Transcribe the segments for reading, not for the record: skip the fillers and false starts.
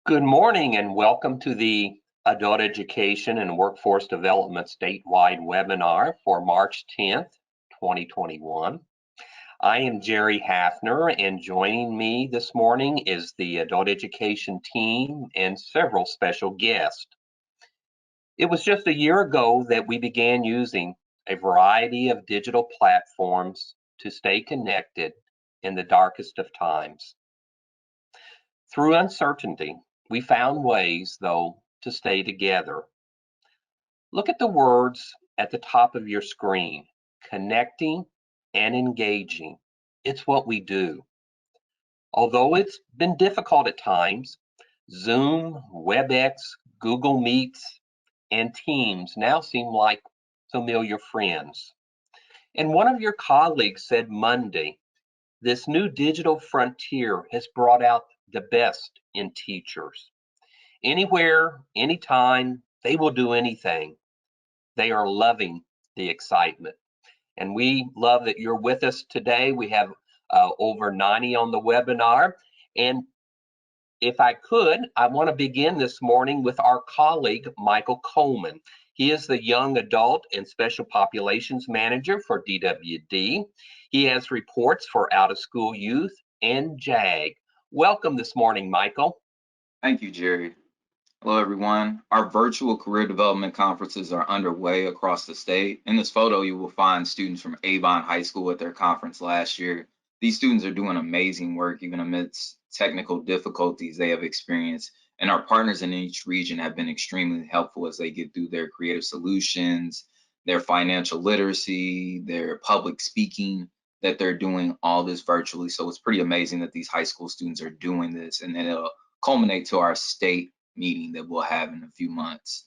Good morning and welcome to the Adult Education and Workforce Development statewide webinar for March 10th, 2021. I am Jerry Hafner, and joining me this morning is the Adult Education team and several special guests. It was just a year ago that we began using a variety of digital platforms to stay connected in the darkest of times. Through uncertainty, we found ways, though, to stay together. Look at the words at the top of your screen, connecting and engaging. It's what we do. Although it's been difficult at times, Zoom, WebEx, Google Meets, and Teams now seem like familiar friends. And one of your colleagues said Monday, this new digital frontier has brought out the best in teachers. Anywhere, anytime, they will do anything. They are loving the excitement. And we love that you're with us today. We have over 90 on the webinar. And if I could, I want to begin this morning with our colleague, Michael Coleman. He is the Young Adult and Special Populations Manager for DWD. He has reports for Out of School Youth and JAG. Welcome this morning, Michael. Thank you, Jerry. Hello, everyone. Our virtual career development conferences are underway across the state. In this photo, you will find students from Avon High School at their conference last year. These students are doing amazing work, even amidst technical difficulties they have experienced. And our partners in each region have been extremely helpful as they get through their creative solutions, their financial literacy, their public speaking, that they're doing all this virtually. So it's pretty amazing that these high school students are doing this, and then it'll culminate to our state meeting that we'll have in a few months.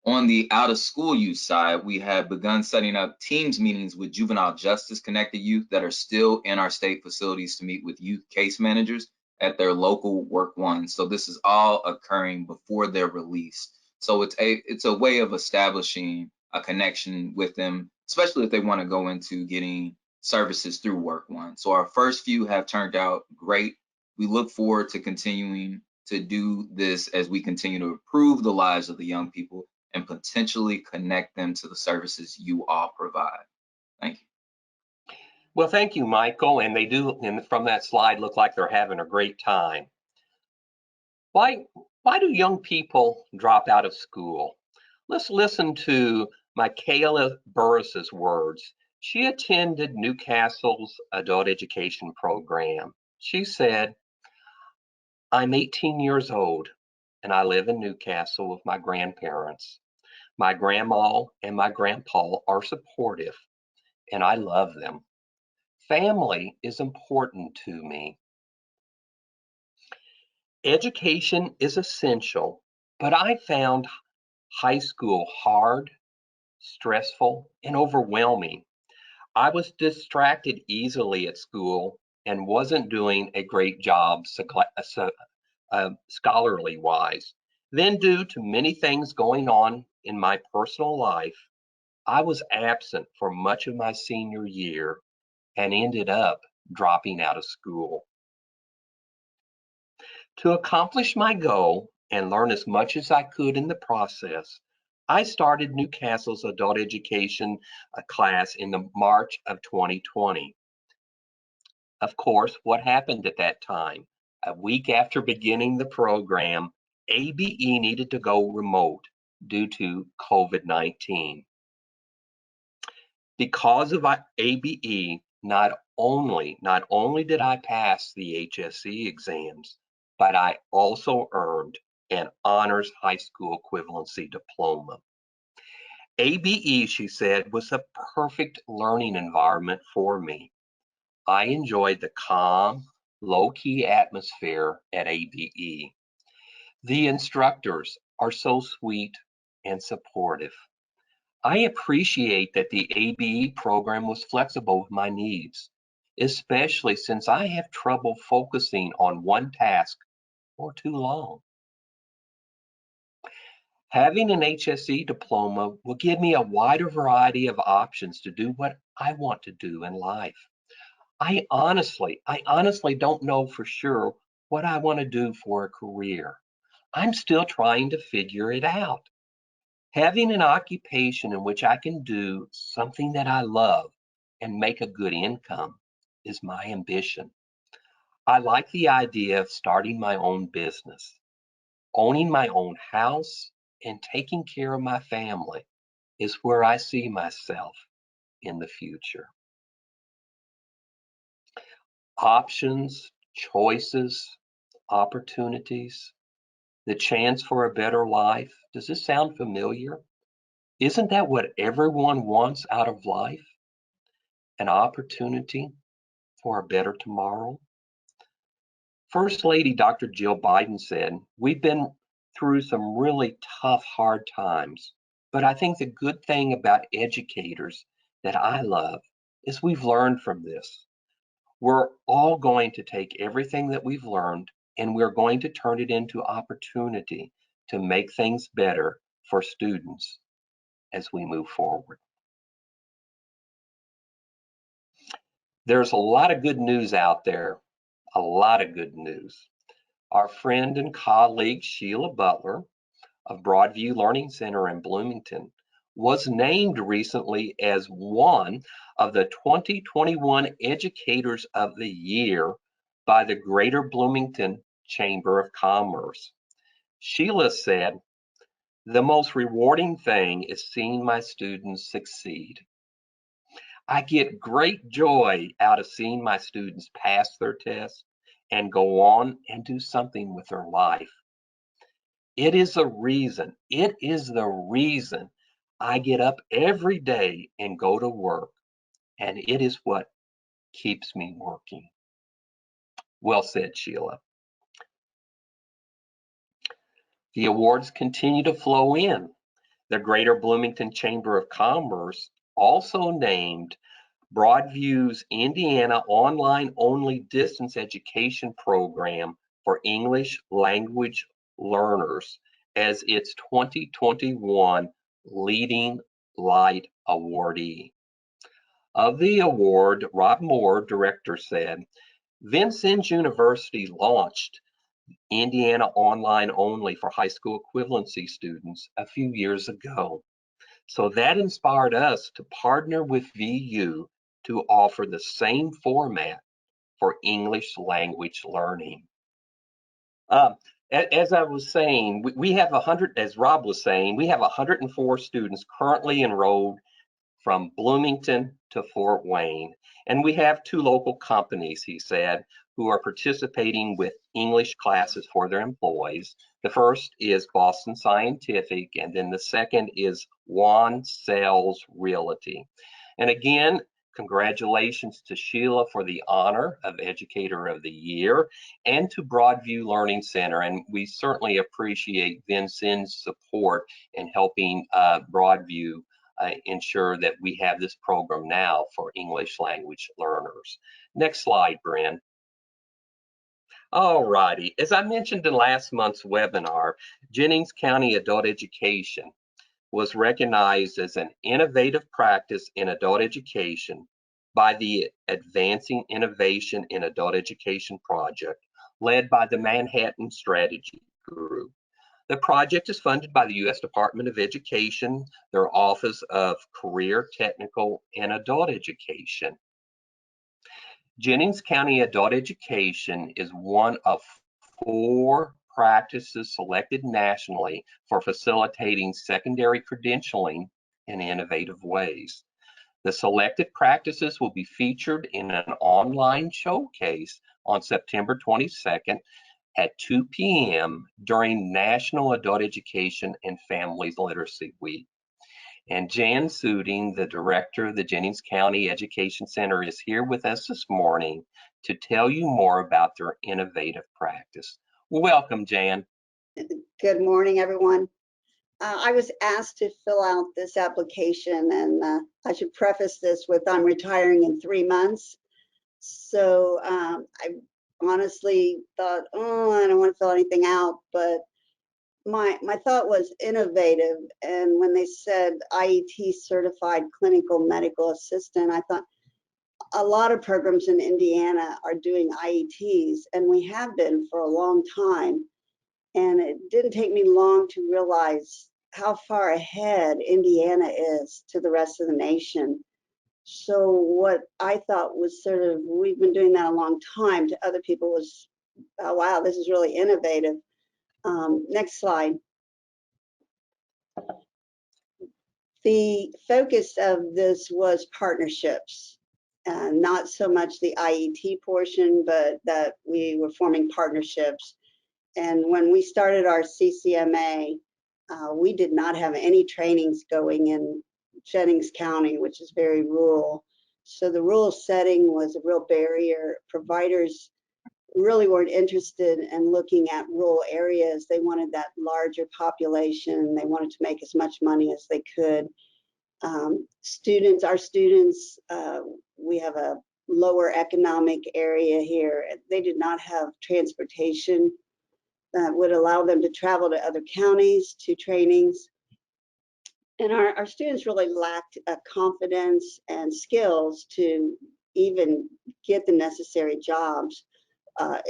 On the out of school youth side, we have begun setting up Teams meetings with juvenile justice connected youth that are still in our state facilities to meet with youth case managers at their local work one. So this is all occurring before their release. So it's a way of establishing a connection with them, especially if they want to go into getting services through work one. So our first few have turned out great. We look forward to continuing to do this as we continue to improve the lives of the young people and potentially connect them to the services you all provide. Thank you. Well, thank you, Michael. And they do, and from that slide, look like they're having a great time. Why do young people drop out of school? Let's listen to Michaela Burris's words. She attended Newcastle's adult education program. She said, I'm 18 years old and I live in Newcastle with my grandparents. My grandma and my grandpa are supportive and I love them. Family is important to me. Education is essential, but I found high school hard, stressful, and overwhelming. I was distracted easily at school and wasn't doing a great job scholarly wise. Then, due to many things going on in my personal life, I was absent for much of my senior year and ended up dropping out of school. To accomplish my goal and learn as much as I could in the process, I started Newcastle's adult education class in the March of 2020. Of course, what happened at that time? A week after beginning the program, ABE needed to go remote due to COVID-19. Because of ABE, not only did I pass the HSE exams, but I also earned an honors high school equivalency diploma. ABE, she said, was a perfect learning environment for me. I enjoyed the calm, low-key atmosphere at ABE. The instructors are so sweet and supportive. I appreciate that the ABE program was flexible with my needs, especially since I have trouble focusing on one task for too long. Having an HSE diploma will give me a wider variety of options to do what I want to do in life. I honestly don't know for sure what I want to do for a career. I'm still trying to figure it out. Having an occupation in which I can do something that I love and make a good income is my ambition. I like the idea of starting my own business, owning my own house, and taking care of my family is where I see myself in the future. Options, choices, opportunities, the chance for a better life. Does this sound familiar? Isn't that what everyone wants out of life? An opportunity for a better tomorrow? First Lady Dr. Jill Biden said, "We've been through some really tough, hard times, but I think the good thing about educators that I love is we've learned from this. We're all going to take everything that we've learned and we're going to turn it into opportunity to make things better for students as we move forward." There's a lot of good news out there, a lot of good news. Our friend and colleague Sheila Butler of Broadview Learning Center in Bloomington was named recently as one of the 2021 Educators of the Year by the Greater Bloomington Chamber of Commerce. Sheila said, "The most rewarding thing is seeing my students succeed. I get great joy out of seeing my students pass their tests and go on and do something with their life. It is the reason I get up every day and go to work, and it is what keeps me working." Well said, Sheila. The awards continue to flow in. The Greater Bloomington Chamber of Commerce also named Broadview's Indiana online-only distance education program for English language learners as its 2021 Leading Light awardee. Of the award, Rob Moore, director, said, "Vincennes University launched Indiana online only for high school equivalency students a few years ago. So that inspired us to partner with VU to offer the same format for English language learning." Um, as I was saying, we have 100, as Rob was saying, we have 104 students currently enrolled from Bloomington to Fort Wayne. And we have 2 local companies, he said, who are participating with English classes for their employees. The first is Boston Scientific, and then the second is Juan Sales Realty. And again, congratulations to Sheila for the honor of Educator of the Year and to Broadview Learning Center. And we certainly appreciate Vincennes' support in helping Broadview ensure that we have this program now for English language learners. Next slide, Bryn. All righty. As I mentioned in last month's webinar, Jennings County Adult Education was recognized as an innovative practice in adult education by the Advancing Innovation in Adult Education project, led by the Manhattan Strategy Group. The project is funded by the U.S. Department of Education, their Office of Career, Technical, and Adult Education. Jennings County Adult Education is one of 4 practices selected nationally for facilitating secondary credentialing in innovative ways. The selected practices will be featured in an online showcase on September 22nd at 2 p.m. during National Adult Education and Families Literacy Week. And Jan Suding, the director of the Jennings County Education Center, is here with us this morning to tell you more about their innovative practice. Welcome, Jan. Good morning, everyone. I was asked to fill out this application, and I should preface this with I'm retiring in 3 months. So I honestly thought, oh, I don't want to fill anything out, but my thought was innovative. And when they said IET certified clinical medical assistant, I thought a lot of programs in Indiana are doing IETs, and we have been for a long time. And it didn't take me long to realize how far ahead Indiana is to the rest of the nation. So what I thought was sort of, we've been doing that a long time, to other people was, oh, wow, this is really innovative. Next slide. The focus of this was partnerships, not so much the IET portion, but that we were forming partnerships. And when we started our CCMA, we did not have any trainings going in Jennings County, which is very rural. So the rural setting was a real barrier. Providers really weren't interested in looking at rural areas. They wanted that larger population. They wanted to make as much money as they could. Our students, we have a lower economic area here. They did not have transportation that would allow them to travel to other counties to trainings. And our students really lacked confidence and skills to even get the necessary jobs.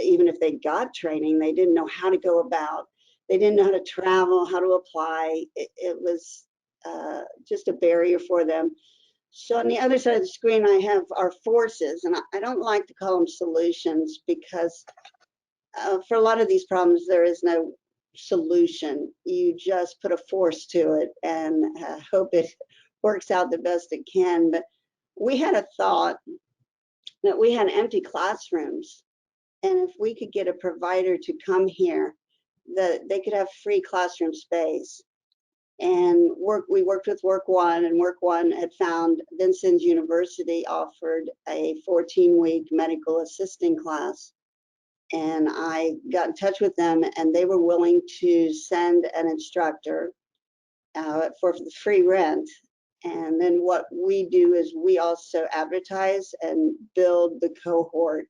Even if they got training, they didn't know how to go about. They didn't know how to travel, how to apply. It was just a barrier for them. So on the other side of the screen, I have our forces, and I don't like to call them solutions because for a lot of these problems, there is no solution. You just put a force to it and hope it works out the best it can. But we had a thought that we had empty classrooms, and if we could get a provider to come here, that they could have free classroom space. And we worked with Work One, and Work One had found Vincennes University offered a 14-week medical assisting class. And I got in touch with them, and they were willing to send an instructor for the free rent. And then what we do is we also advertise and build the cohort.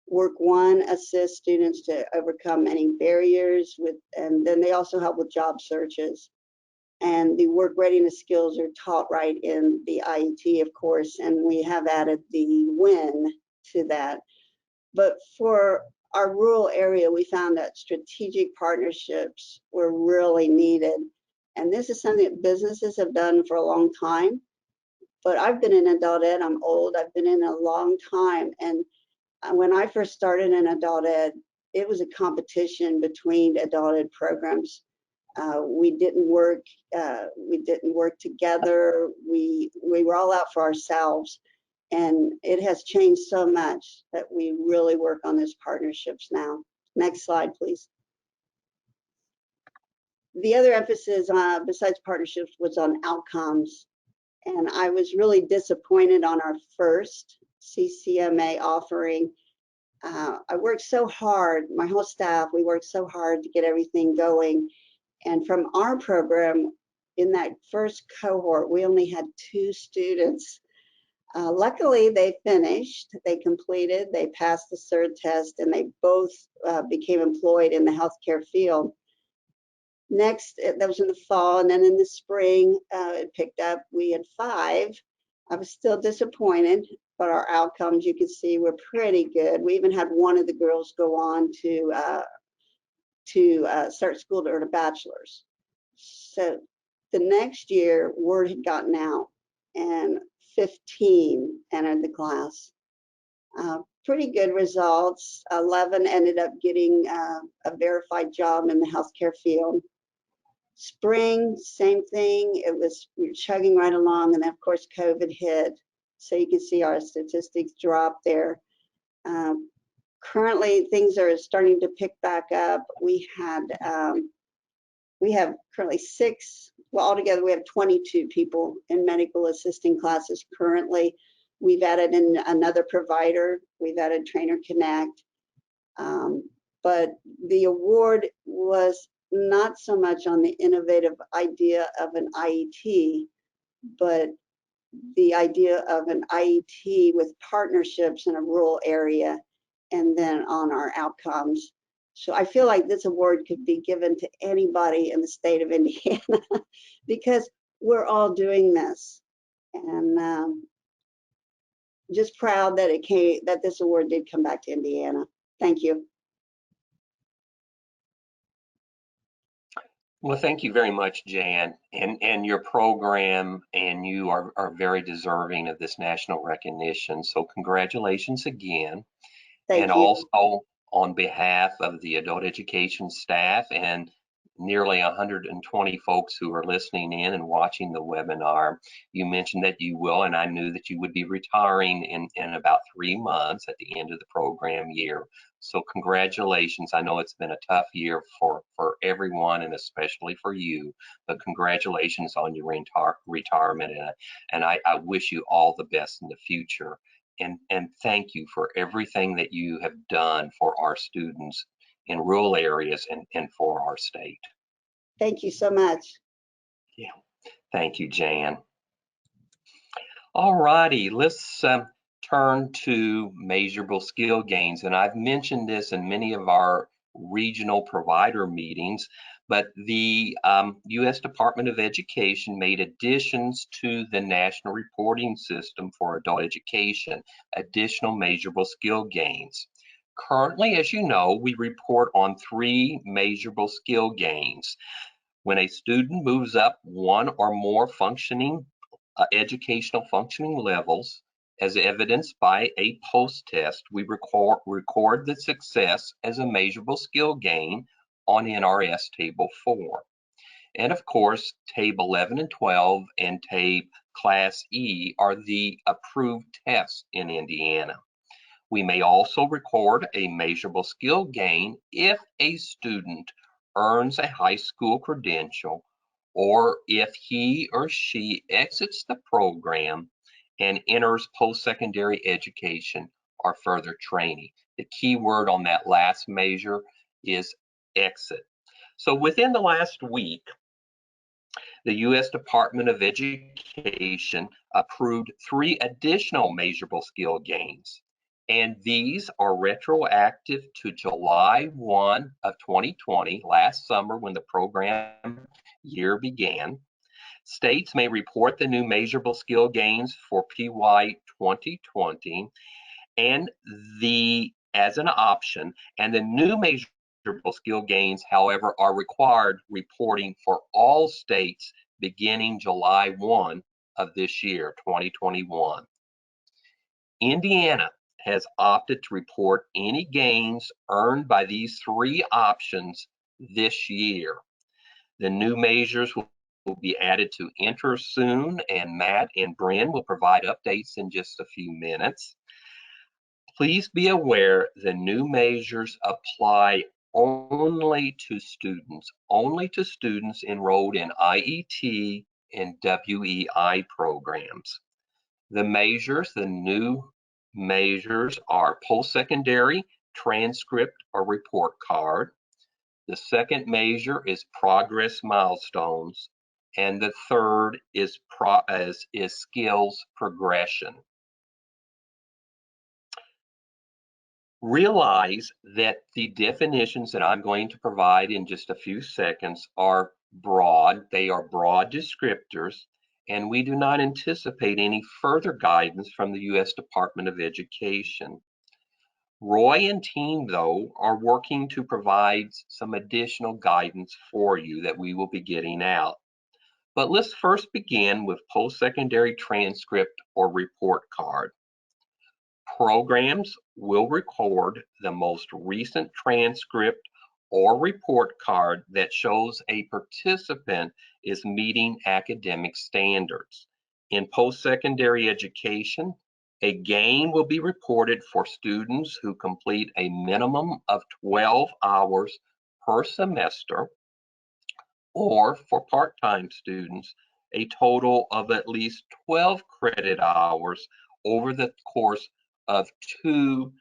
Work One assists students to overcome any barriers and then they also help with job searches. And the work readiness skills are taught right in the IET, of course, and we have added the WIN to that. But for our rural area, we found that strategic partnerships were really needed. And this is something that businesses have done for a long time. But I've been in adult ed, I'm old, I've been in a long time. And when I first started in adult ed, it was a competition between adult ed programs. We didn't work together. We were all out for ourselves. And it has changed so much that we really work on these partnerships now. Next slide, please. The other emphasis besides partnerships was on outcomes. And I was really disappointed on our first CCMA offering. I worked so hard, my whole staff, we worked so hard to get everything going. And from our program, in that first cohort, we only had 2 students. Luckily, they finished, they completed, they passed the CERT test, and they both became employed in the healthcare field. Next, that was in the fall, and then in the spring, it picked up. We had 5. I was still disappointed, but our outcomes, you can see, were pretty good. We even had one of the girls go on to start school to earn a bachelor's. So the next year, word had gotten out, and 15 entered the class. Pretty good results. 11 ended up getting a verified job in the healthcare field. Spring, same thing. We were chugging right along, and then of course COVID hit. So you can see our statistics drop there. Currently, things are starting to pick back up. We have currently 6. Well, altogether we have 22 people in medical assisting classes currently. We've added in another provider. We've added Trainer Connect. But the award was not so much on the innovative idea of an IET, but the idea of an IET with partnerships in a rural area, and then on our outcomes. So I feel like this award could be given to anybody in the state of Indiana because we're all doing this. And just proud that that this award did come back to Indiana. Thank you. Well, thank you very much, Jan, and your program and you are very deserving of this national recognition. So congratulations again. And Thank you. also on behalf of the adult education staff and nearly 120 folks who are listening in and watching the webinar, you mentioned that you will, and I knew that you would be retiring in about 3 months at the end of the program year. So congratulations. I know it's been a tough year for everyone and especially for you, but congratulations on your retirement. And I wish you all the best in the future. And thank you for everything that you have done for our students in rural areas and for our state. Thank you so much. Yeah, thank you, Jan. All righty, let's turn to measurable skill gains. And I've mentioned this in many of our regional provider meetings, but the U.S. Department of Education made additions to the National Reporting System for Adult Education, additional measurable skill gains. Currently, as you know, we report on 3 measurable skill gains. When a student moves up one or more educational functioning levels, as evidenced by a post-test, we record the success as a measurable skill gain on NRS Table 4. And of course, Table 11 and 12 and TABE Class E are the approved tests in Indiana. We may also record a measurable skill gain if a student earns a high school credential or if he or she exits the program and enters post-secondary education or further training. The key word on that last measure is exit. So within the last week, the U.S. Department of Education approved 3 additional measurable skill gains. And these are retroactive to July 1 of 2020, last summer when the program year began. States may report the new measurable skill gains for PY 2020 and as an option, and the new measurable skill gains, however, are required reporting for all states beginning July 1 of this year, 2021. Indiana has opted to report any gains earned by these 3 options this year. The new measures will be added to Enter soon, and Matt and Bryn will provide updates in just a few minutes. Please be aware the new measures apply only to students enrolled in IET and WEI programs. The new measures are post-secondary transcript or report card. The second measure is progress milestones, and the third is skills progression. Realize that the definitions that I'm going to provide in just a few seconds are broad. They are broad descriptors, and we do not anticipate any further guidance from the U.S. Department of Education. Roy and team, though, are working to provide some additional guidance for you that we will be getting out. But let's first begin with post-secondary transcript or report card. Programs will record the most recent transcript or report card that shows a participant is meeting academic standards. In post-secondary education, a gain will be reported for students who complete a minimum of 12 hours per semester, or for part-time students, a total of at least 12 credit hours over the course of 2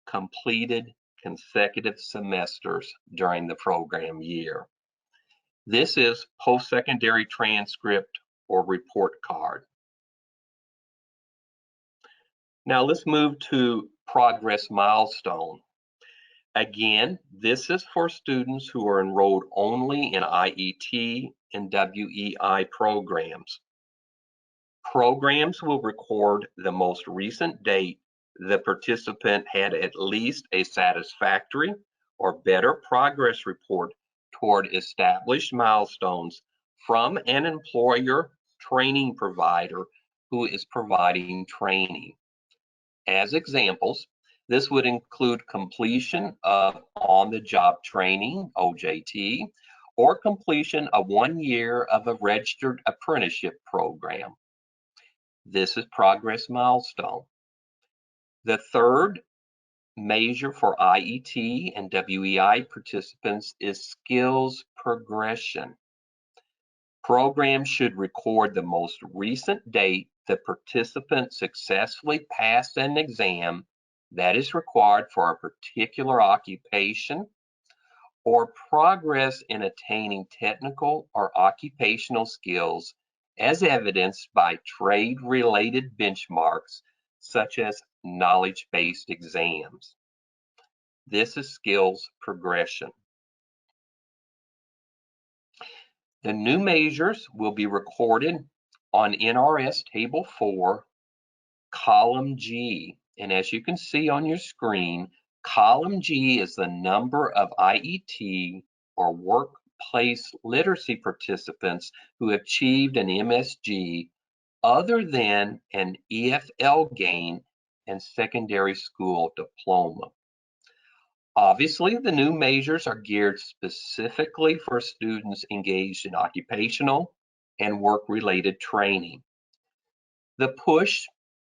completed consecutive semesters during the program year. This is post-secondary transcript or report card. Now let's move to progress milestone. Again, this is for students who are enrolled only in IET and WEI programs. Programs will record the most recent date the participant had at least a satisfactory or better progress report toward established milestones from an employer training provider who is providing training. As examples, this would include completion of on-the-job training, OJT, or completion of 1 year of a registered apprenticeship program. This is progress milestone. The third measure for IET and WEI participants is skills progression. Programs should record the most recent date the participant successfully passed an exam that is required for a particular occupation, or progress in attaining technical or occupational skills as evidenced by trade-related benchmarks such as knowledge-based exams. This is skills progression. The new measures will be recorded on NRS Table 4, Column G. And as you can see on your screen, Column G is the number of IET or workplace literacy participants who achieved an MSG other than an EFL gain and secondary school diploma. Obviously, the new measures are geared specifically for students engaged in occupational and work-related training. The push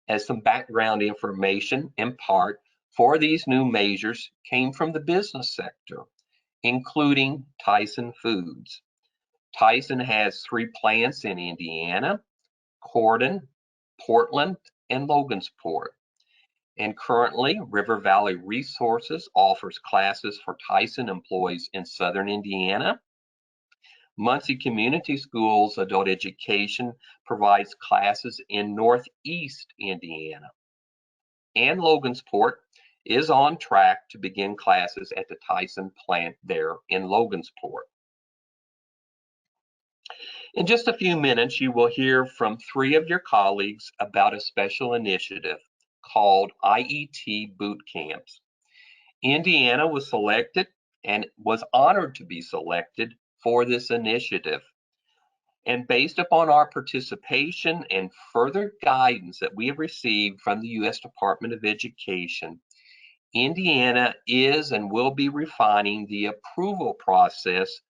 as some background information in part for these new measures came from the business sector, including Tyson Foods. Tyson has 3 plants in Indiana, Corydon, Portland, and Logansport. And currently, River Valley Resources offers classes for Tyson employees in Southern Indiana. Muncie Community Schools Adult Education provides classes in Northeast Indiana. And Logansport is on track to begin classes at the Tyson plant there in Logansport. In just a few minutes, you will hear from 3 of your colleagues about a special initiative called IET Boot Camps. Indiana was selected and was honored to be selected for this initiative. And based upon our participation and further guidance that we have received from the U.S. Department of Education, Indiana is and will be refining the approval process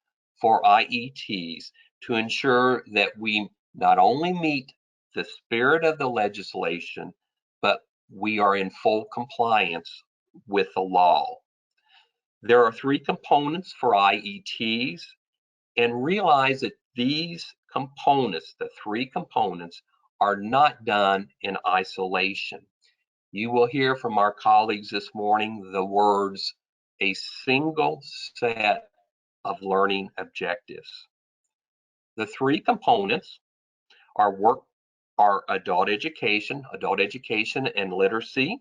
for IETs to ensure that we not only meet the spirit of the legislation, but we are in full compliance with the law. There are 3 components for IETs, and realize that these components, the 3 components, are not done in isolation. You will hear from our colleagues this morning the words, a single set of learning objectives. The 3 components are adult education and literacy,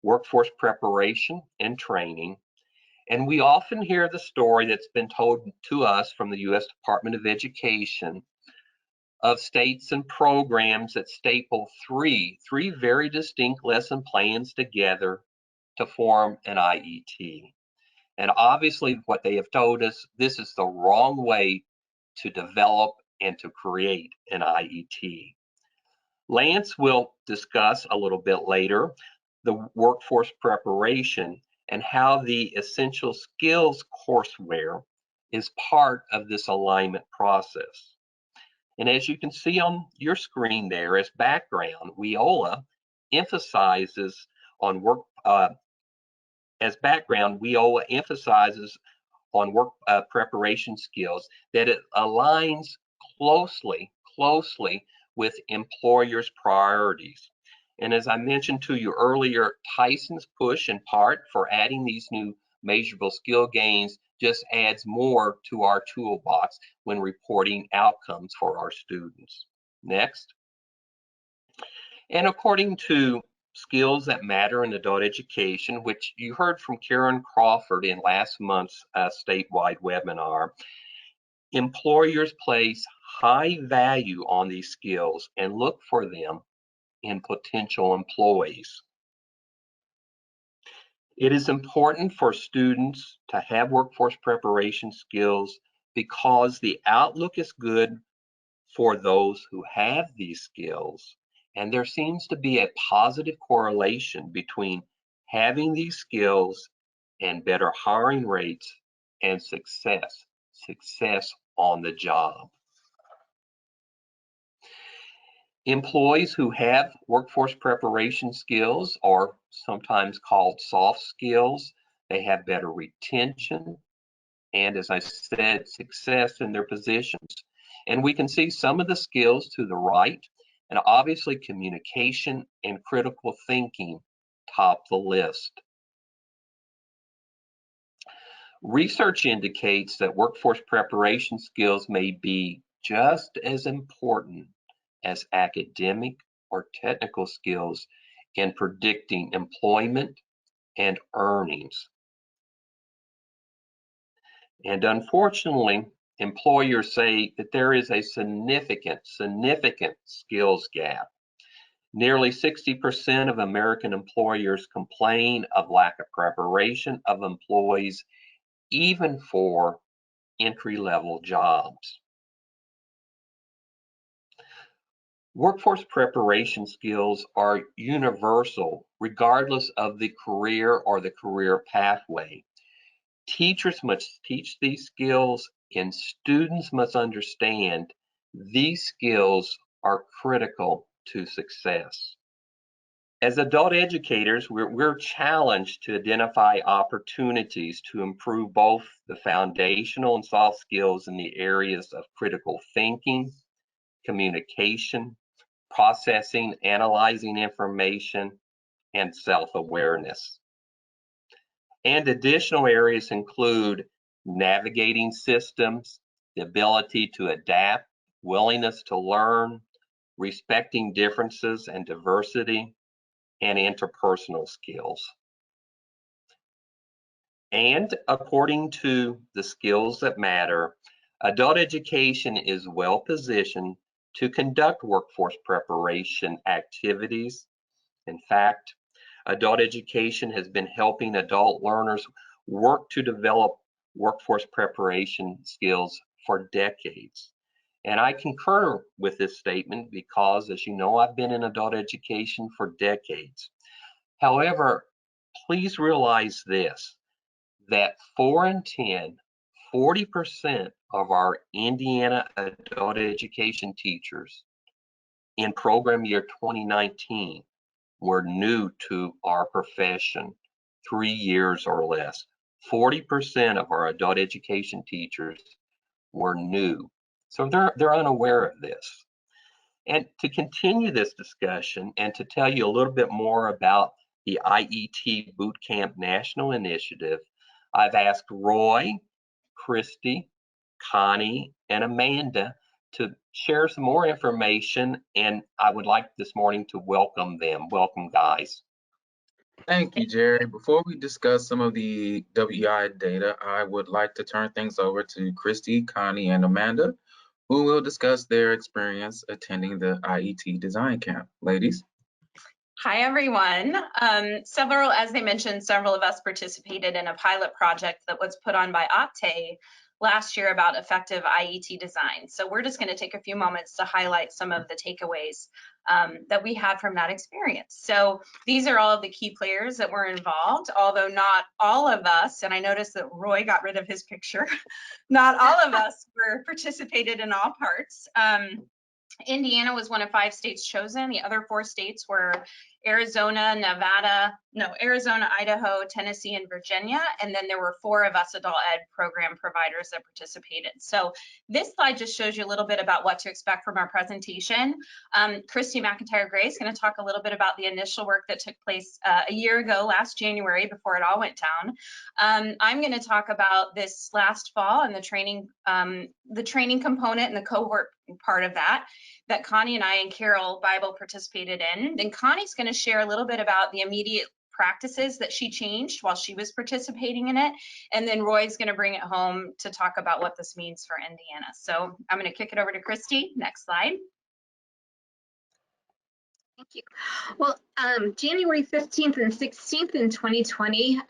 workforce preparation and training. And we often hear the story that's been told to us from the U.S. Department of Education of states and programs that staple three very distinct lesson plans together to form an IET. And obviously what they have told us, this is the wrong way to develop and to create an IET. Lance will discuss a little bit later the workforce preparation and how the essential skills courseware is part of this alignment process. And as you can see on your screen there as background, WIOLA emphasizes on work preparation skills, that it aligns closely with employers' priorities. And as I mentioned to you earlier, Tyson's push in part for adding these new measurable skill gains just adds more to our toolbox when reporting outcomes for our students. Next. And according to Skills That Matter in Adult Education, which you heard from Karen Crawford in last month's statewide webinar, employers place high value on these skills and look for them in potential employees. It is important for students to have workforce preparation skills because the outlook is good for those who have these skills. And there seems to be a positive correlation between having these skills and better hiring rates and success on the job. Employees who have workforce preparation skills, or sometimes called soft skills, they have better retention and, as I said, success in their positions. And we can see some of the skills to the right, and obviously communication and critical thinking top the list. Research indicates that workforce preparation skills may be just as important as academic or technical skills in predicting employment and earnings. And unfortunately, employers say that there is a significant skills gap. Nearly 60% of American employers complain of lack of preparation of employees, even for entry-level jobs. Workforce preparation skills are universal, regardless of the career or the career pathway. Teachers must teach these skills, and students must understand these skills are critical to success. As adult educators, we're challenged to identify opportunities to improve both the foundational and soft skills in the areas of critical thinking, communication, processing, analyzing information, and self-awareness. And additional areas include navigating systems, the ability to adapt, willingness to learn, respecting differences and diversity, and interpersonal skills. And according to the Skills That Matter, adult education is well positioned to conduct workforce preparation activities. In fact, adult education has been helping adult learners work to develop workforce preparation skills for decades. And I concur with this statement because, as you know, I've been in adult education for decades. However, please realize this, that 4 in 10, 40% of our Indiana adult education teachers in program year 2019 were new to our profession, 3 years or less. 40% of our adult education teachers were new. So they're unaware of this. And to continue this discussion and to tell you a little bit more about the IET Bootcamp National Initiative, I've asked Roy, Christy, Connie, and Amanda to share some more information, and I would like this morning to welcome them. Welcome, guys. Thank you, Jerry. Before we discuss some of the WEI data, I would like to turn things over to Christy, Connie, and Amanda, who will discuss their experience attending the IET Design Camp. Ladies. Hi, everyone. As they mentioned, several of us participated in a pilot project that was put on by Opte last year about effective IET design. So we're just going to take a few moments to highlight some of the takeaways that we had from that experience. So these are all of the key players that were involved, although not all of us, and I noticed that Roy got rid of his picture, not all of us participated in all parts. Indiana was one of 5 states chosen. The other 4 states were Arizona, Idaho, Tennessee, and Virginia. And then there were 4 of us adult ed program providers that participated. So this slide just shows you a little bit about what to expect from our presentation. Christy McIntyre Gray is going to talk a little bit about the initial work that took place a year ago, last January, before it all went down. I'm going to talk about this last fall and the training component and the cohort part of that Connie and I and Carol Bible participated in. Then Connie's going to share a little bit about the immediate practices that she changed while she was participating in it. And then Roy's going to bring it home to talk about what this means for Indiana. So I'm going to kick it over to Christy. Next slide. Thank you. Well, January 15th and 16th in 2020,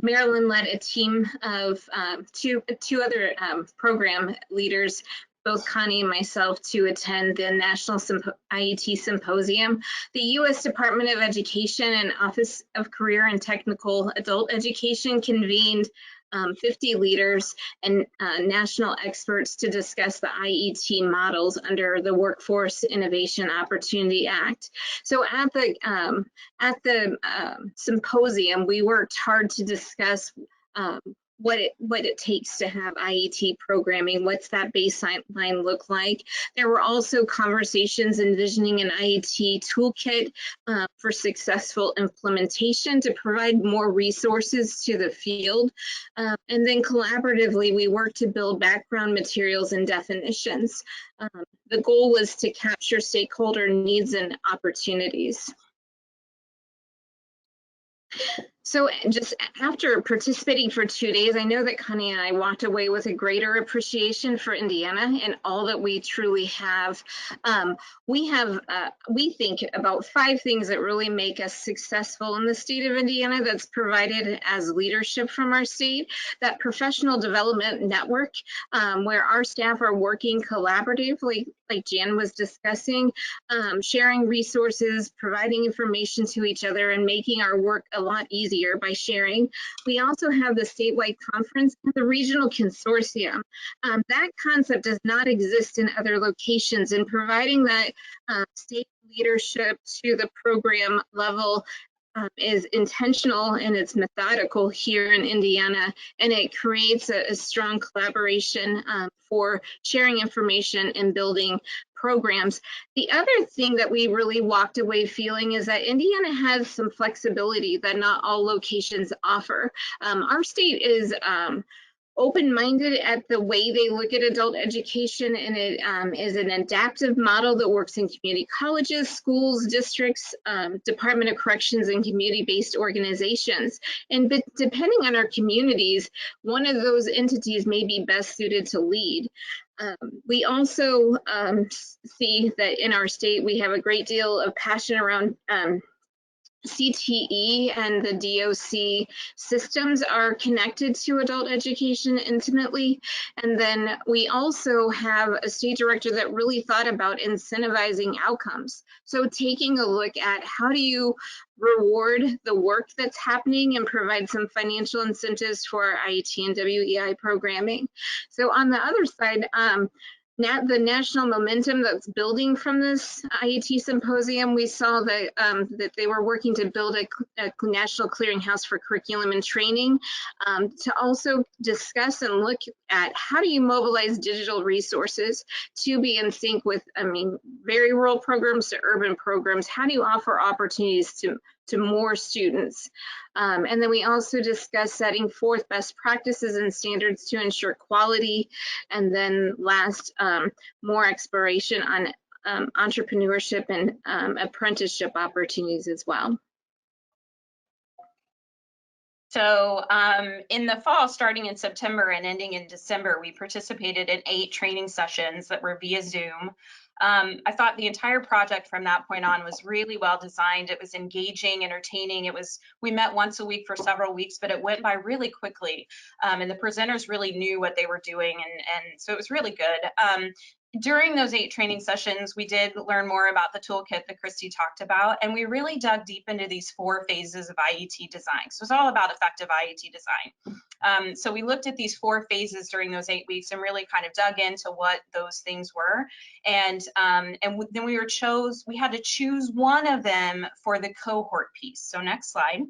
Maryland led a team of two other program leaders, both Connie and myself, to attend the National IET Symposium. The U.S. Department of Education and Office of Career and Technical Adult Education convened 50 leaders and national experts to discuss the IET models under the Workforce Innovation Opportunity Act. So at the symposium, we worked hard to discuss what it takes to have IET programming. What's that baseline look like? There were also conversations envisioning an IET toolkit for successful implementation to provide more resources to the field. And then collaboratively, we worked to build background materials and definitions. The goal was to capture stakeholder needs and opportunities. So just after participating for 2 days, I know that Connie and I walked away with a greater appreciation for Indiana and all that we truly have. We think about 5 things that really make us successful in the state of Indiana that's provided as leadership from our state. That professional development network where our staff are working collaboratively, like Jan was discussing, sharing resources, providing information to each other, and making our work a lot easier by sharing. We also have the statewide conference and the regional consortium. That concept does not exist in other locations, and providing that state leadership to the program level is intentional and it's methodical here in Indiana, and it creates a strong collaboration for sharing information and building programs. The other thing that we really walked away feeling is that Indiana has some flexibility that not all locations offer. Our state is open-minded at the way they look at adult education, and it is an adaptive model that works in community colleges, schools, districts, Department of Corrections, and community-based organizations. And depending on our communities, one of those entities may be best suited to lead. We also see that in our state, we have a great deal of passion around CTE, and the DOC systems are connected to adult education intimately. And then we also have a state director that really thought about incentivizing outcomes. So taking a look at how do you reward the work that's happening and provide some financial incentives for IET and WEI programming. So on the other side, the national momentum that's building from this IET symposium, we saw that, that they were working to build a national clearinghouse for curriculum and training, to also discuss and look at how do you mobilize digital resources to be in sync with, very rural programs to urban programs. How do you offer opportunities to more students? And then we also discussed setting forth best practices and standards to ensure quality. And then last, more exploration on entrepreneurship and apprenticeship opportunities as well. So in the fall, starting in September and ending in December, we participated in 8 training sessions that were via Zoom. I thought the entire project from that point on was really well designed. It was engaging, entertaining. We met once a week for several weeks, but it went by really quickly. And the presenters really knew what they were doing. And so it was really good. During those 8 training sessions, we did learn more about the toolkit that Christy talked about, and we really dug deep into these 4 phases of IET design. So it's all about effective IET design. So we looked at these 4 phases during those 8 weeks and really kind of dug into what those things were. And then we had to choose one of them for the cohort piece. So next slide.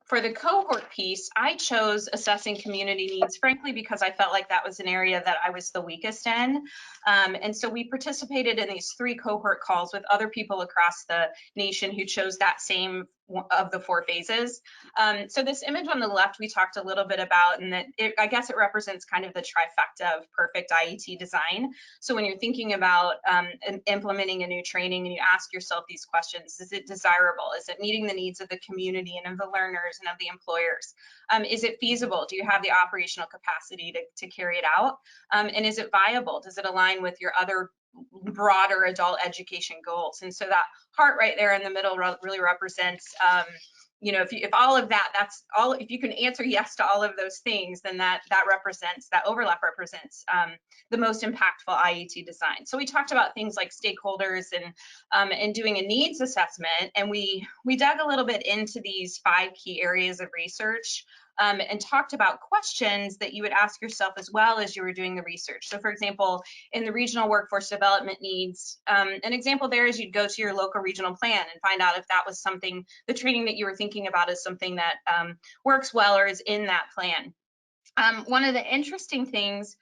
For the cohort piece, I chose assessing community needs, frankly, because I felt like that was an area that I was the weakest in. And so we participated in these 3 cohort calls with other people across the nation who chose that same of the 4 phases. So this image on the left, we talked a little bit about, and that I guess it represents kind of the trifecta of perfect IET design. So when you're thinking about implementing a new training and you ask yourself these questions, is it desirable? Is it meeting the needs of the community and of the learners and of the employers? Is it feasible? Do you have the operational capacity to carry it out? And is it viable? Does it align with your other broader adult education goals. And so that heart right there in the middle really represents, you know, if all of that, that's all, if you can answer yes to all of those things, then that overlap represents the most impactful IET design. So we talked about things like stakeholders and doing a needs assessment, and we dug a little bit into these 5 key areas of research. And talked about questions that you would ask yourself as well as you were doing the research. So for example, in the regional workforce development needs, an example there is you'd go to your local regional plan and find out if that was something, the training that you were thinking about is something that works well or is in that plan. One of the interesting things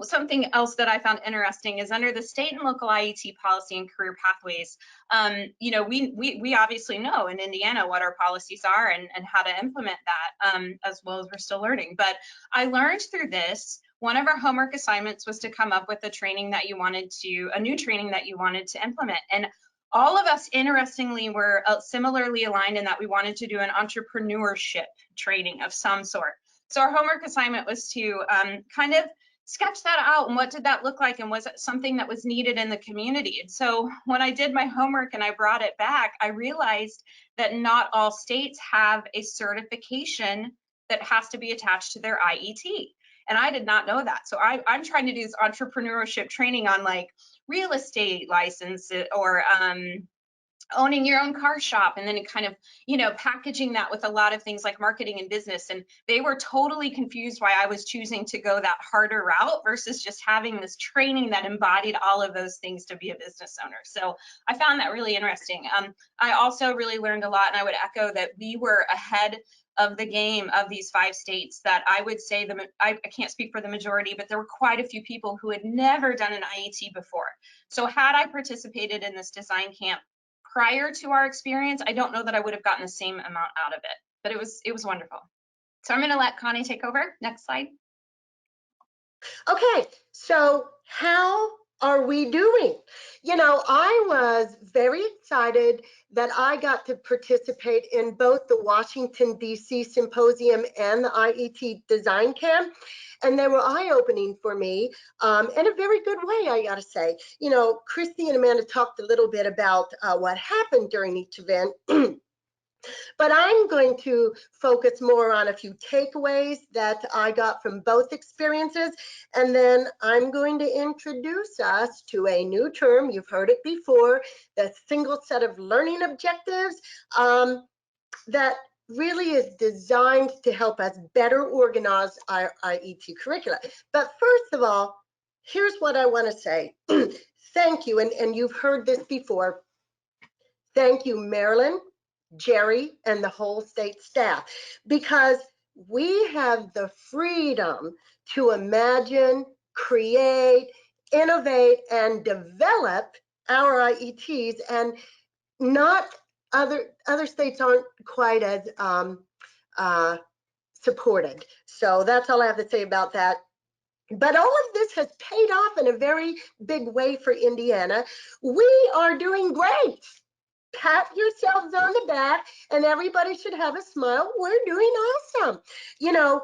something else that I found interesting is under the state and local IET policy and career pathways, you know, we obviously know in Indiana what our policies are and how to implement that, as well as we're still learning. But I learned through this, one of our homework assignments was to come up with a new training that you wanted to implement. And all of us, interestingly, were similarly aligned in that we wanted to do an entrepreneurship training of some sort. So our homework assignment was to kind of sketch that out, and what did that look like, and was it something that was needed in the community? And so when I did my homework and I brought it back, I realized that not all states have a certification that has to be attached to their IET. And I did not know that. So I'm trying to do this entrepreneurship training on like real estate license or owning your own car shop, and then kind of, you know, packaging that with a lot of things like marketing and business. And they were totally confused why I was choosing to go that harder route versus just having this training that embodied all of those things to be a business owner. So I found that really interesting. I also really learned a lot, and I would echo that we were ahead of the game of these 5 states that I would say I can't speak for the majority, but there were quite a few people who had never done an IET before. So had I participated in this design camp prior to our experience, I don't know that I would have gotten the same amount out of it, but it was wonderful. So I'm going to let Connie take over. Next slide. Okay, so how are we doing? You know, I was very excited that I got to participate in both the Washington, D.C. Symposium and the IET Design Camp. And they were eye-opening for me in a very good way, I gotta say. You know, Christy and Amanda talked a little bit about what happened during each event. But I'm going to focus more on a few takeaways that I got from both experiences. And then I'm going to introduce us to a new term. You've heard it before, the single set of learning objectives that really is designed to help us better organize our IET curricula. But first of all, here's what I want to say. Thank you, and you've heard this before. Thank you, Marilyn, Jerry, and the whole state staff, because we have the freedom to imagine, create, innovate, and develop our IETs, and not other states aren't quite as supported. So that's all I have to say about that. But all of this has paid off in a very big way for Indiana. We are doing great. Pat yourselves on the back, and everybody should have a smile. We're doing awesome. You know,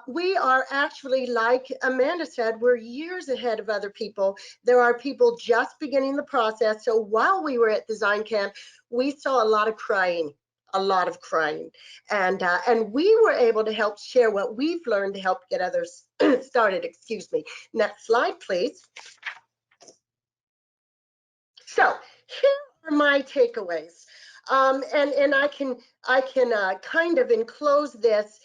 we are actually, like Amanda said, we're years ahead of other people. There are people just beginning the process. So while we were at Design Camp, we saw a lot of crying. And we were able to help share what we've learned to help get others started. Excuse me. Next slide, please. So here are my takeaways, and I can kind of enclose this: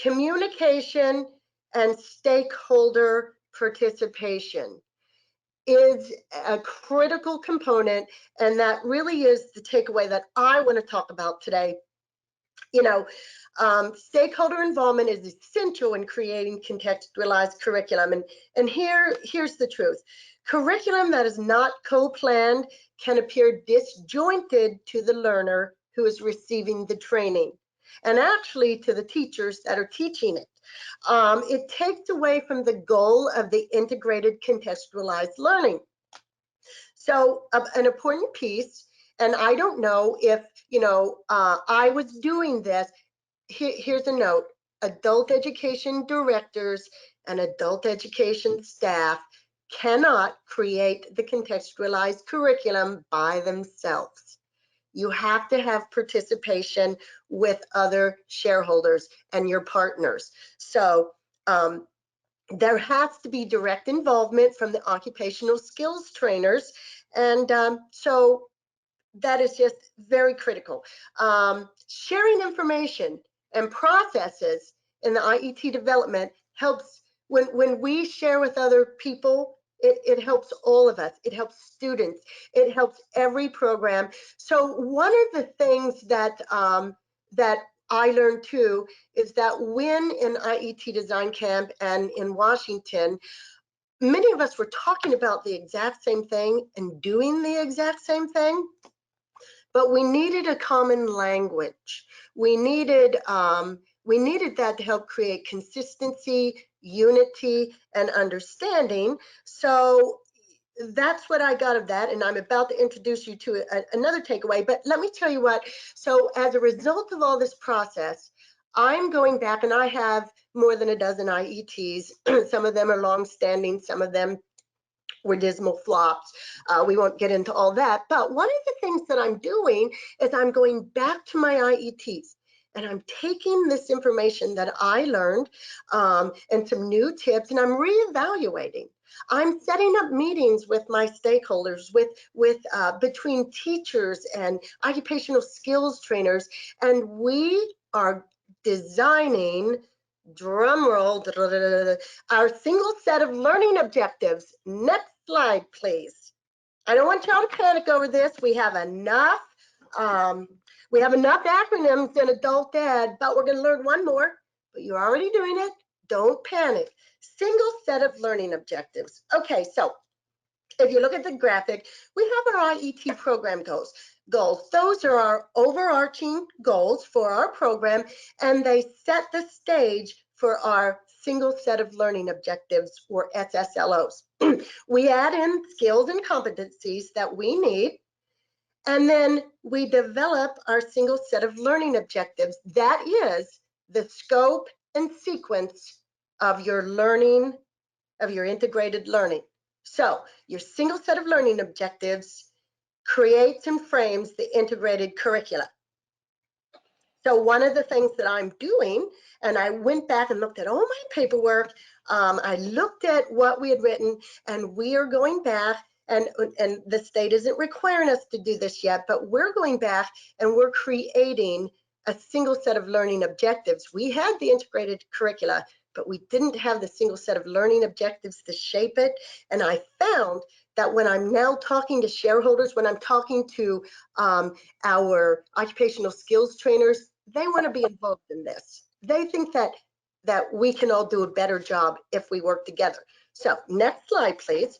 communication and stakeholder participation is a critical component, and that really is the takeaway that I want to talk about today. You know, stakeholder involvement is essential in creating contextualized curriculum, and here's the truth. Curriculum that is not co-planned can appear disjointed to the learner who is receiving the training, and actually to the teachers that are teaching it. It takes away from the goal of the integrated contextualized learning. So an important piece, and I don't know if, you know, I was doing this. Here's a note: adult education directors and adult education staff cannot create the contextualized curriculum by themselves. You have to have participation with other shareholders and your partners. So there has to be direct involvement from the occupational skills trainers. And so that is just very critical. Sharing information and processes in the IET development helps. When we share with other people, it helps all of us. It helps students. It helps every program. So one of the things that that I learned too is that when in IET Design Camp and in Washington, many of us were talking about the exact same thing and doing the exact same thing, but we needed a common language. We needed that to help create consistency, unity, and understanding. So that's what I got of that, and I'm about to introduce you to another takeaway, but let me tell you what. So as a result of all this process, I'm going back, and I have more than a dozen IETs. Some of them are long-standing, some of them were dismal flops. We won't get into all that, but one of the things that I'm doing is I'm going back to my IETs, and I'm taking this information that I learned and some new tips, and I'm reevaluating. I'm setting up meetings with my stakeholders, between teachers and occupational skills trainers, and we are designing, drum roll, our single set of learning objectives. Next slide, please. I don't want y'all to panic over this. We have enough acronyms in adult ed, but we're going to learn one more. But you're already doing it. Don't panic. Single set of learning objectives. Okay, so if you look at the graphic, we have our IET program goals. Those are our overarching goals for our program, and they set the stage for our single set of learning objectives, or SSLOs. We add in skills and competencies that we need, and then we develop our single set of learning objectives. That is the scope and sequence of your learning, of your integrated learning. So your single set of learning objectives creates and frames the integrated curricula. So one of the things that I'm doing, and I went back and looked at all my paperwork, I looked at what we had written, and we are going back, and the state isn't requiring us to do this yet, but we're going back and we're creating a single set of learning objectives. We had the integrated curricula, but we didn't have the single set of learning objectives to shape it. And I found that when I'm now talking to shareholders, when I'm talking to our occupational skills trainers, they want to be involved in this. They think that we can all do a better job if we work together. So next slide, please.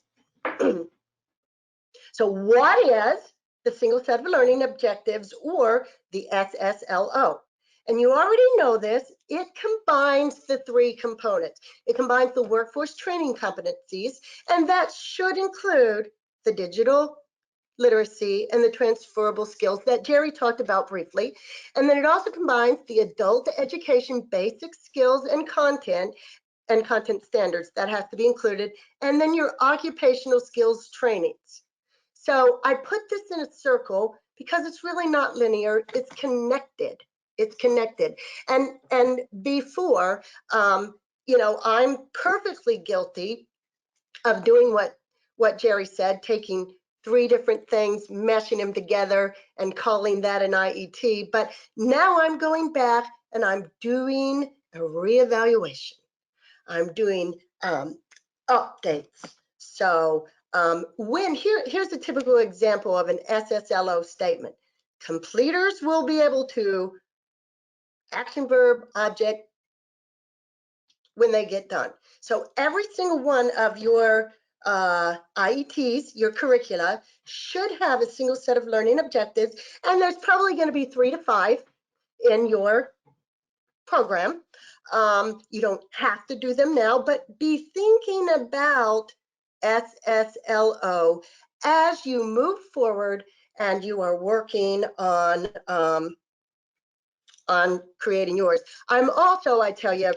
So what is the single set of learning objectives, or the SSLO? And you already know this. It combines the three components. It combines the workforce training competencies, and that should include the digital literacy and the transferable skills that Jerry talked about briefly. And then it also combines the adult education basic skills and content standards that has to be included, and then your occupational skills trainings. So I put this in a circle because it's really not linear, it's connected. It's connected. And before, I'm perfectly guilty of doing what Jerry said, taking three different things, meshing them together and calling that an IET. But now I'm going back and I'm doing a reevaluation. I'm doing updates. So here's a typical example of an SSLO statement. Completers will be able to action, verb, object when they get done. So every single one of your IETs, your curricula, should have a single set of learning objectives, and there's probably going to be 3 to 5 in your program. You don't have to do them now, but be thinking about SSLO as you move forward and you are working on creating yours. I'm also, I tell you,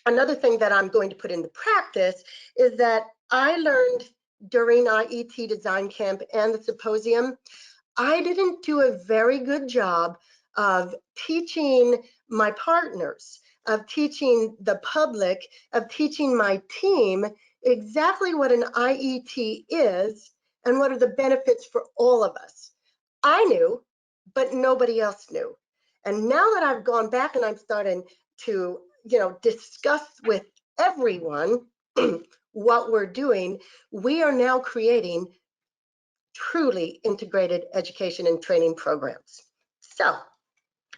another thing that I'm going to put into practice is that I learned during IET Design Camp and the symposium, I didn't do a very good job of teaching my partners, of teaching the public, of teaching my team exactly what an IET is and what are the benefits for all of us. I knew, but nobody else knew. And now that I've gone back and I'm starting to, discuss with everyone what we're doing, we are now creating truly integrated education and training programs. So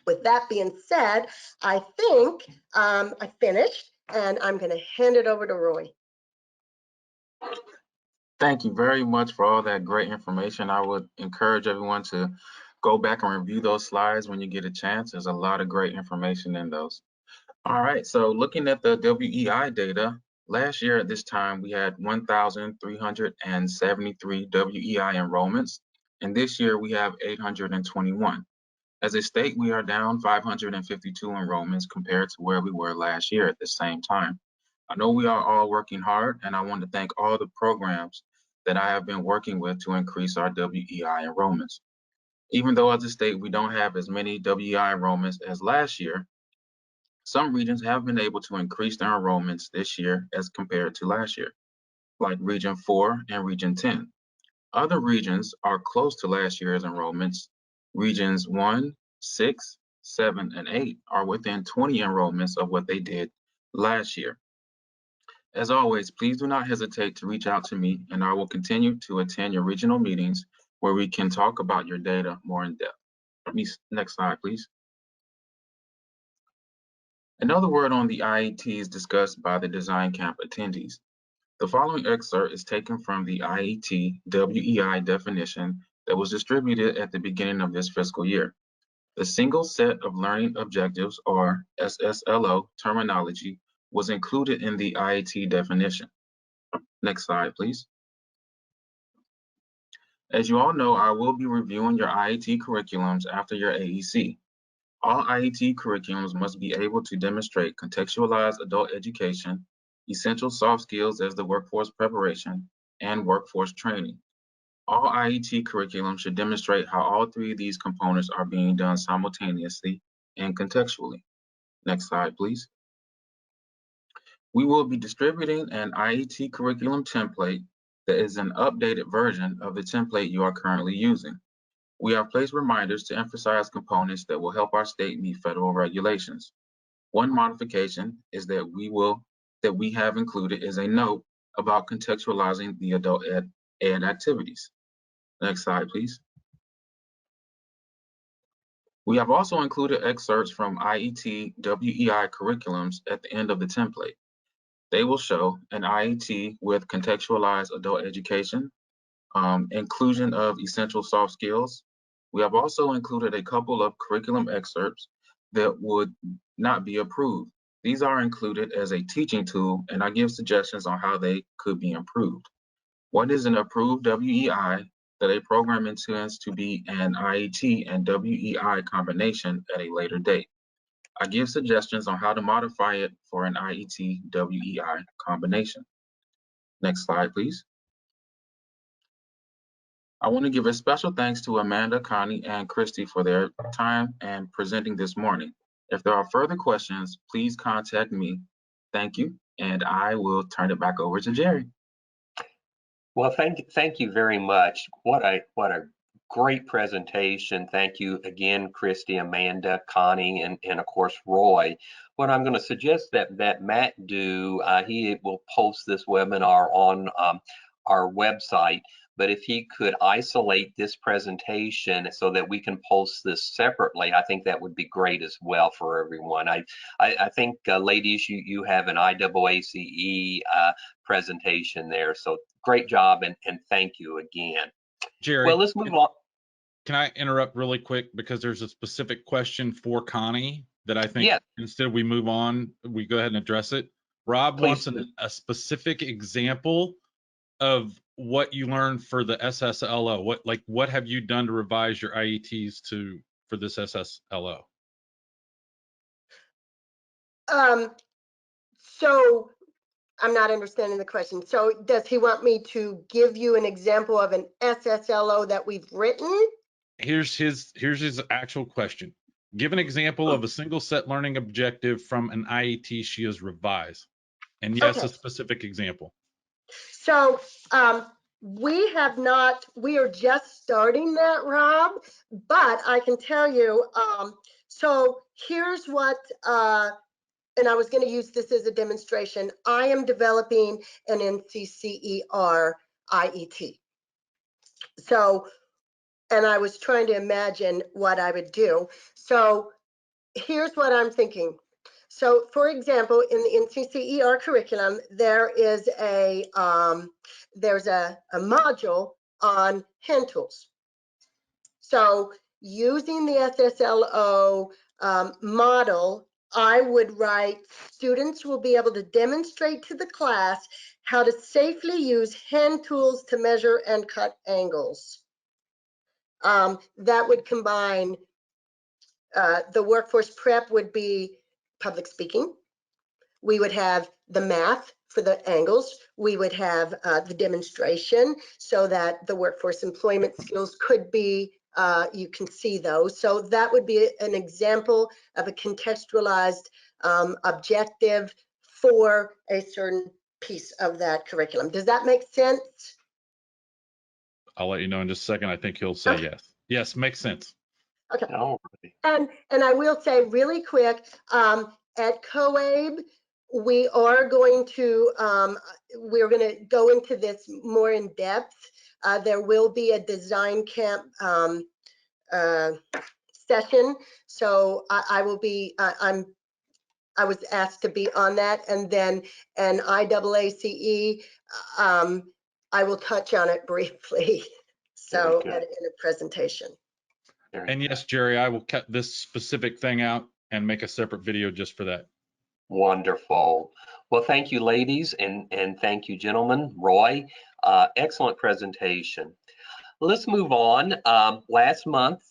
with that being said, I think I finished and I'm going to hand it over to Roy. Thank you very much for all that great information. I would encourage everyone to go back and review those slides when you get a chance. There's a lot of great information in those. All right, so looking at the WEI data, last year at this time, we had 1,373 WEI enrollments, and this year we have 821. As a state, we are down 552 enrollments compared to where we were last year at the same time. I know we are all working hard, and I want to thank all the programs that I have been working with to increase our WEI enrollments. Even though as a state, we don't have as many WEI enrollments as last year, some regions have been able to increase their enrollments this year as compared to last year, like Region 4 and Region 10. Other regions are close to last year's enrollments. Regions 1, 6, 7, and 8 are within 20 enrollments of what they did last year. As always, please do not hesitate to reach out to me, and I will continue to attend your regional meetings where we can talk about your data more in depth. Next slide, please. Another word on the IETs discussed by the design camp attendees. The following excerpt is taken from the IET WEI definition that was distributed at the beginning of this fiscal year. The single set of learning objectives, or SSLO terminology, was included in the IET definition. Next slide, please. As you all know, I will be reviewing your IET curriculums after your AEC. All IET curriculums must be able to demonstrate contextualized adult education, essential soft skills as the workforce preparation, and workforce training. All IET curriculum should demonstrate how all three of these components are being done simultaneously and contextually. Next slide, please. We will be distributing an IET curriculum template that is an updated version of the template you are currently using. We have placed reminders to emphasize components that will help our state meet federal regulations. One modification is that we have included is a note about contextualizing the adult ed activities. Next slide, please. We have also included excerpts from IET WEI curriculums at the end of the template. They will show an IET with contextualized adult education, inclusion of essential soft skills. We have also included a couple of curriculum excerpts that would not be approved. These are included as a teaching tool, and I give suggestions on how they could be improved. What is an approved WEI that a program intends to be an IET and WEI combination at a later date? I give suggestions on how to modify it for an IET WEI combination. Next slide, please. I want to give a special thanks to Amanda, Connie, and Christy for their time and presenting this morning. If there are further questions, please contact me. Thank you, and I will turn it back over to Jerry. Well, thank you very much. What a great presentation. Thank you again, Christy, Amanda, Connie, and of course, Roy. What I'm going to suggest that Matt do, he will post this webinar on our website, but if he could isolate this presentation so that we can post this separately, I think that would be great as well for everyone. I think, ladies, you have an IAACE presentation there, so great job and thank you again. Jerry, well, let's move on. Can I interrupt really quick because there's a specific question for Connie that I think instead we move on, we go ahead and address it. Rob wants a specific example of what you learned for the SSLO. What have you done to revise your IETs for this SSLO? So I'm not understanding the question. So does he want me to give you an example of an SSLO that we've written? Here's his actual question. Give an example of a single set learning objective from an IET she has revised. And yes, Okay. a specific example. So we are just starting that, Rob, but I can tell you, so here's what, and I was going to use this as a demonstration. I am developing an NCCER IET. So, and I was trying to imagine what I would do. So here's what I'm thinking. So for example, in the NCCER curriculum, there is there's a module on hand tools. So using the SSLO model, I would write, students will be able to demonstrate to the class how to safely use hand tools to measure and cut angles. That would combine, the workforce prep would be public speaking. We would have the math for the angles. We would have the demonstration so that the workforce employment skills could be, you can see those. So that would be an example of a contextualized objective for a certain piece of that curriculum. Does that make sense? I'll let you know in just a second. I think he'll say Okay. yes. Yes, makes sense. Okay. All right. And I will say really quick, at COABE, we are going to we're going to go into this more in depth. There will be a design camp session, so I will be. I was asked to be on that, and then an IAACE. I will touch on it briefly. So in a presentation. And yes, Jerry, I will cut this specific thing out and make a separate video just for that. Wonderful. Well, thank you, ladies, and thank you, gentlemen. Roy, excellent presentation. Let's move on. Last month,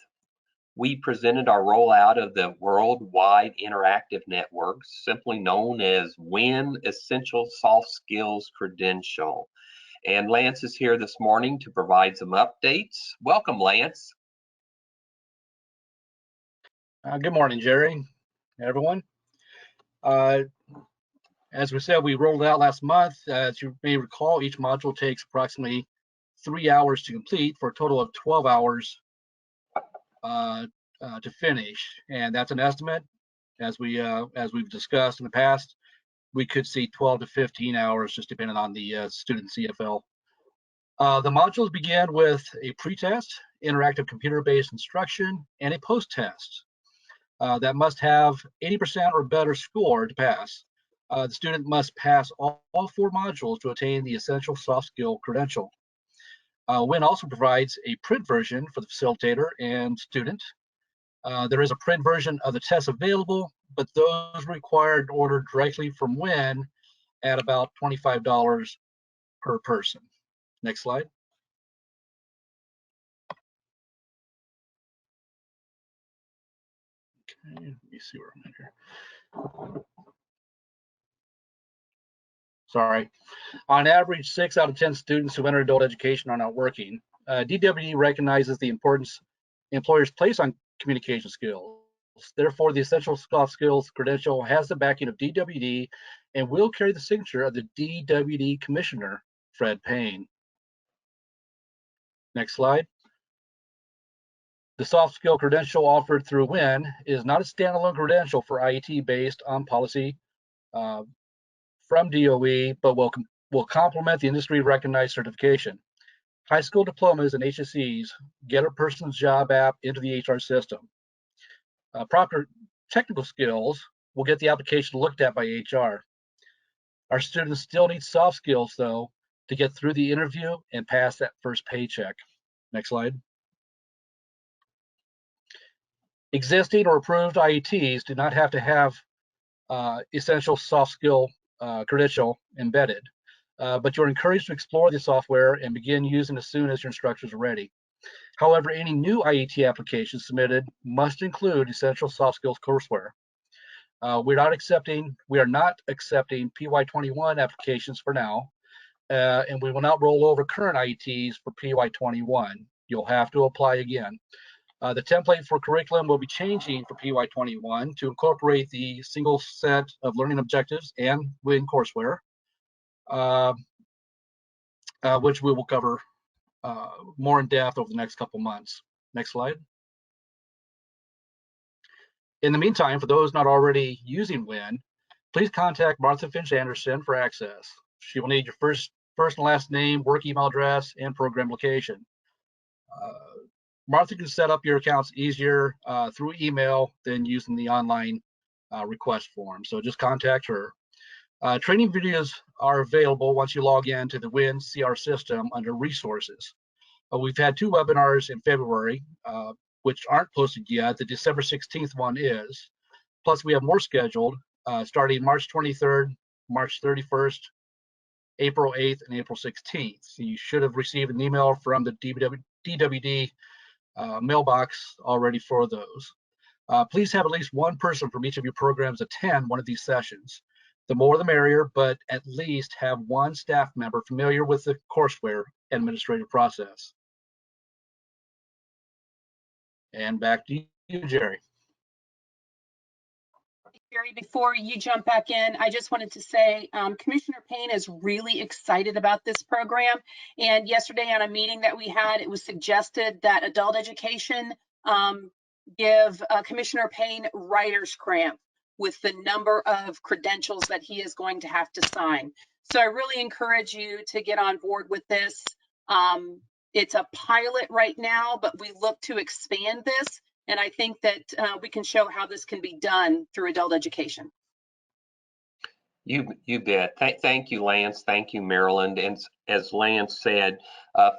we presented our rollout of the Worldwide Interactive Network, simply known as WIN Essential Soft Skills Credential. And Lance is here this morning to provide some updates. Welcome, Lance. Good morning, Jerry, everyone. As we said, we rolled out last month. As you may recall, each module takes approximately 3 hours to complete for a total of 12 hours to finish. And that's an estimate. As we've discussed in the past, we could see 12 to 15 hours, just depending on the student CFL. The modules begin with a pretest, interactive computer-based instruction, and a post-test. That must have 80% or better score to pass. The student must pass all 4 modules to attain the essential soft skill credential. WIN also provides a print version for the facilitator and student. There is a print version of the test available, but those required ordered directly from WIN at about $25 per person. Next slide. Okay, let me see where I'm at here. Sorry. On average, 6 out of 10 students who enter adult education are not working. DWD recognizes the importance employers place on communication skills. Therefore, the Essential Soft Skills Credential has the backing of DWD and will carry the signature of the DWD Commissioner, Fred Payne. Next slide. The soft skill credential offered through WIN is not a standalone credential for IET based on policy from DOE, but will complement the industry recognized certification. High school diplomas and HSCs get a person's job app into the HR system. Proper technical skills will get the application looked at by HR. Our students still need soft skills though to get through the interview and pass that first paycheck. Next slide. Existing or approved IETs do not have to have essential soft skill credential embedded, but you're encouraged to explore the software and begin using as soon as your instructors are ready. However, any new IET application submitted must include essential soft skills courseware. We are not accepting PY21 applications for now, and we will not roll over current IETs for PY21. You'll have to apply again. The template for curriculum will be changing for PY21 to incorporate the single set of learning objectives and WIN courseware, which we will cover more in depth over the next couple months. Next slide. In the meantime, for those not already using WIN, please contact Martha Finch Anderson for access. She will need your first and last name, work email address, and program location. Martha can set up your accounts easier through email than using the online request form. So just contact her. Training videos are available once you log in to the WIN CR system under resources. We've had 2 webinars in February, which aren't posted yet. The December 16th one is. Plus we have more scheduled starting March 23rd, March 31st, April 8th, and April 16th. So you should have received an email from the DWD mailbox already for those. Please have at least one person from each of your programs attend one of these sessions. The more the merrier, but at least have one staff member familiar with the courseware administrative process. And back to you, Jerry. Jerry, before you jump back in, I just wanted to say Commissioner Payne is really excited about this program. And yesterday on a meeting that we had, it was suggested that adult education give Commissioner Payne writer's cramp with the number of credentials that he is going to have to sign. So I really encourage you to get on board with this. It's a pilot right now, but we look to expand this. And I think that we can show how this can be done through adult education. You bet. Thank you, Lance. Thank you, Maryland. And as Lance said,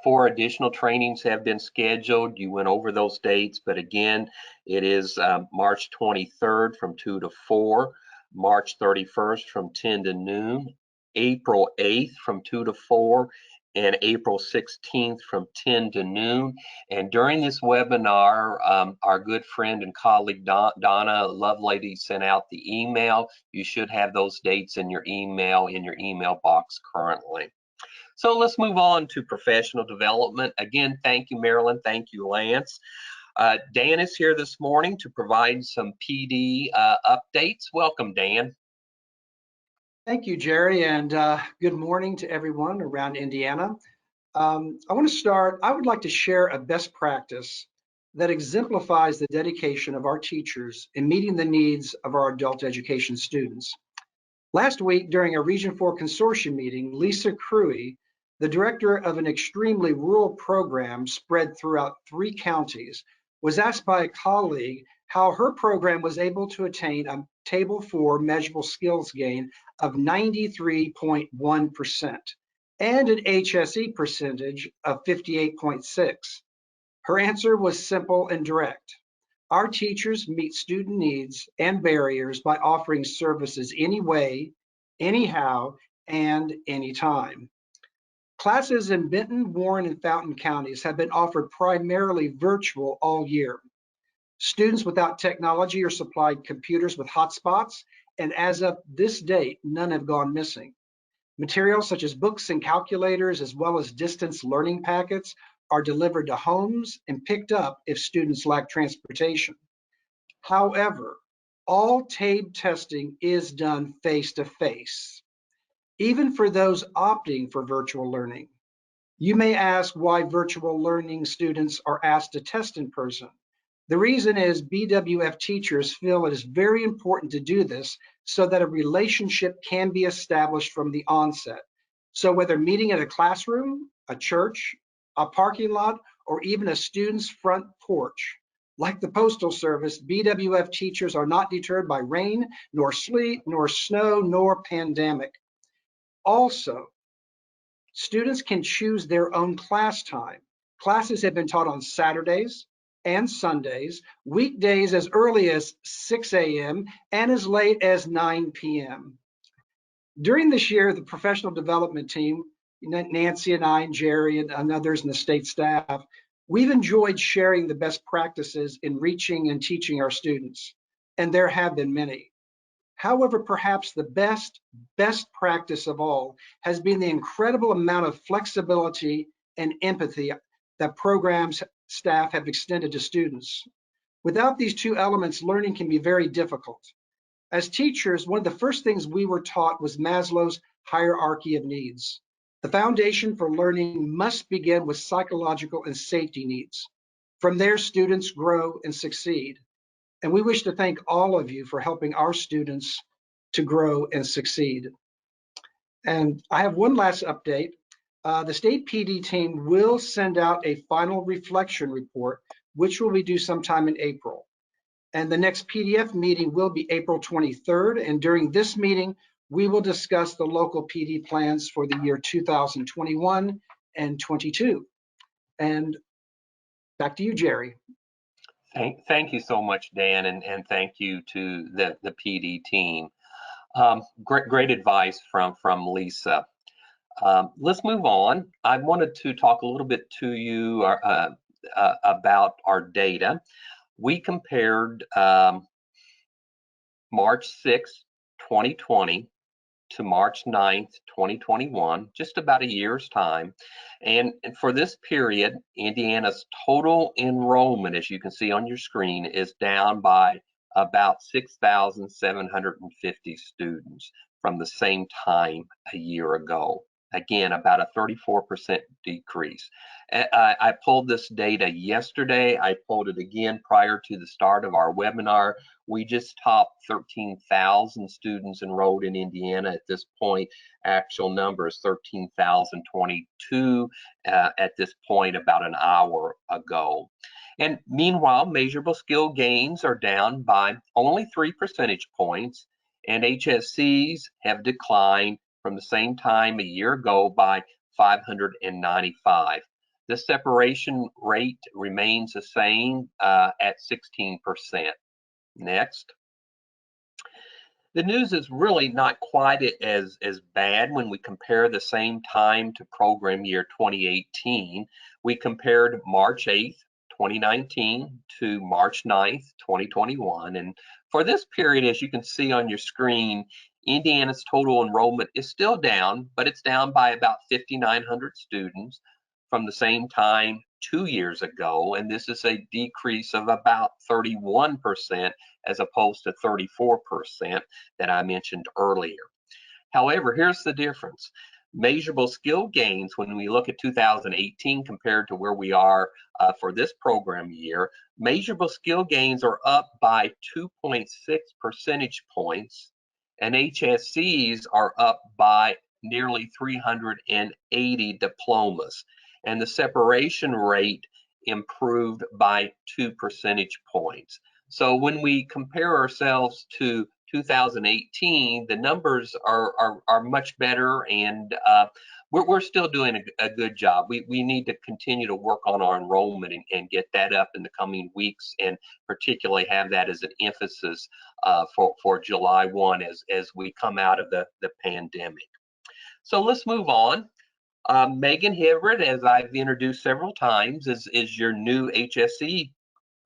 4 additional trainings have been scheduled. You went over those dates, but again, it is March 23rd from 2 to 4, March 31st from 10 to noon, April 8th from 2 to 4, and April 16th from 10 to noon. And during this webinar, our good friend and colleague Donna Lovelady sent out the email. You should have those dates in your email box currently. So let's move on to professional development. Again, thank you, Marilyn. Thank you, Lance. Dan is here this morning to provide some PD updates. Welcome, Dan. Thank you, Jerry, and good morning to everyone around Indiana. I want to start, I would like to share a best practice that exemplifies the dedication of our teachers in meeting the needs of our adult education students. Last week, during a Region 4 consortium meeting, Lisa Cruey, the director of an extremely rural program spread throughout 3 counties, was asked by a colleague how her program was able to attain a Table 4 measurable skills gain of 93.1% and an HSE percentage of 58.6. Her answer was simple and direct. Our teachers meet student needs and barriers by offering services anyway, anyhow, and anytime. Classes in Benton, Warren, and Fountain counties have been offered primarily virtual all year. Students without technology are supplied computers with hotspots, and as of this date, none have gone missing. Materials such as books and calculators, as well as distance learning packets, are delivered to homes and picked up if students lack transportation. However, all TABE testing is done face-to-face, even for those opting for virtual learning. You may ask why virtual learning students are asked to test in person. The reason is BWF teachers feel it is very important to do this so that a relationship can be established from the onset. So whether meeting at a classroom, a church, a parking lot, or even a student's front porch, like the Postal Service, BWF teachers are not deterred by rain, nor sleet, nor snow, nor pandemic. Also, students can choose their own class time. Classes have been taught on Saturdays and Sundays, weekdays as early as 6 a.m. and as late as 9 p.m. During this year, the professional development team, Nancy and I and Jerry and others in the state staff, we've enjoyed sharing the best practices in reaching and teaching our students, and there have been many. However, perhaps the best practice of all has been the incredible amount of flexibility and empathy that programs staff have extended to students. Without these two elements, learning can be very difficult. As teachers, one of the first things we were taught was Maslow's hierarchy of needs. The foundation for learning must begin with psychological and safety needs. From there, students grow and succeed. And we wish to thank all of you for helping our students to grow and succeed. And I have one last update. The state PD team will send out a final reflection report, which will be due sometime in April. And the next PDF meeting will be April 23rd. And during this meeting, we will discuss the local PD plans for the year 2021 and 22. And back to you, Jerry. Thank you so much, Dan, and thank you to the PD team. Great advice from Lisa. Let's move on. I wanted to talk a little bit to you about our data. We compared March 6, 2020 to March 9th, 2021, just about a year's time. And for this period, Indiana's total enrollment, as you can see on your screen, is down by about 6,750 students from the same time a year ago. Again, about a 34% decrease. I pulled this data yesterday. I pulled it again prior to the start of our webinar. We just topped 13,000 students enrolled in Indiana at this point. Actual number is 13,022 at this point about an hour ago. And meanwhile, measurable skill gains are down by only 3 percentage points, and HSCs have declined from the same time a year ago by 595. The separation rate remains the same at 16%. Next. The news is really not quite as bad when we compare the same time to program year 2018. We compared March 8th, 2019 to March 9th, 2021. And for this period, as you can see on your screen, Indiana's total enrollment is still down, but it's down by about 5,900 students from the same time 2 years ago. And this is a decrease of about 31% as opposed to 34% that I mentioned earlier. However, here's the difference. Measurable skill gains, when we look at 2018 compared to where we are for this program year, measurable skill gains are up by 2.6 percentage points, and HSCs are up by nearly 380 diplomas, and the separation rate improved by 2 percentage points. So when we compare ourselves to 2018, the numbers are much better, and we're still doing a good job. We need to continue to work on our enrollment and get that up in the coming weeks, and particularly have that as an emphasis for July 1 as we come out of the pandemic. So let's move on. Megan Hivret, as I've introduced several times, is your new HSE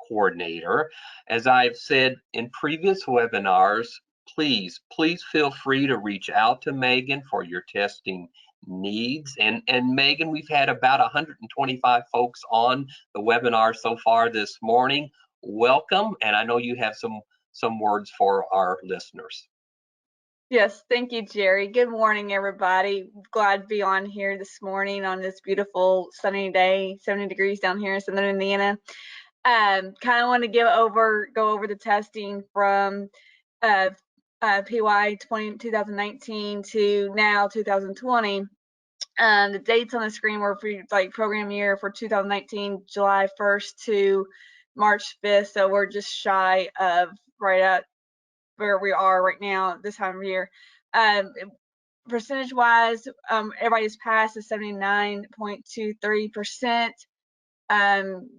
coordinator. As I've said in previous webinars, please feel free to reach out to Megan for your testing needs. And Megan, we've had about 125 folks on the webinar so far this morning. Welcome, and I know you have some words for our listeners. Yes, thank you, Jerry. Good morning, everybody. Glad to be on here this morning on this beautiful sunny day, 70 degrees down here in Southern Indiana. Kind of want to go over the testing from PY 2019 to now 2020. The dates on the screen were for like program year for 2019, July 1st to March 5th. So we're just shy of right at where we are right now this time of year. Percentage wise, everybody's passed is 79.23%.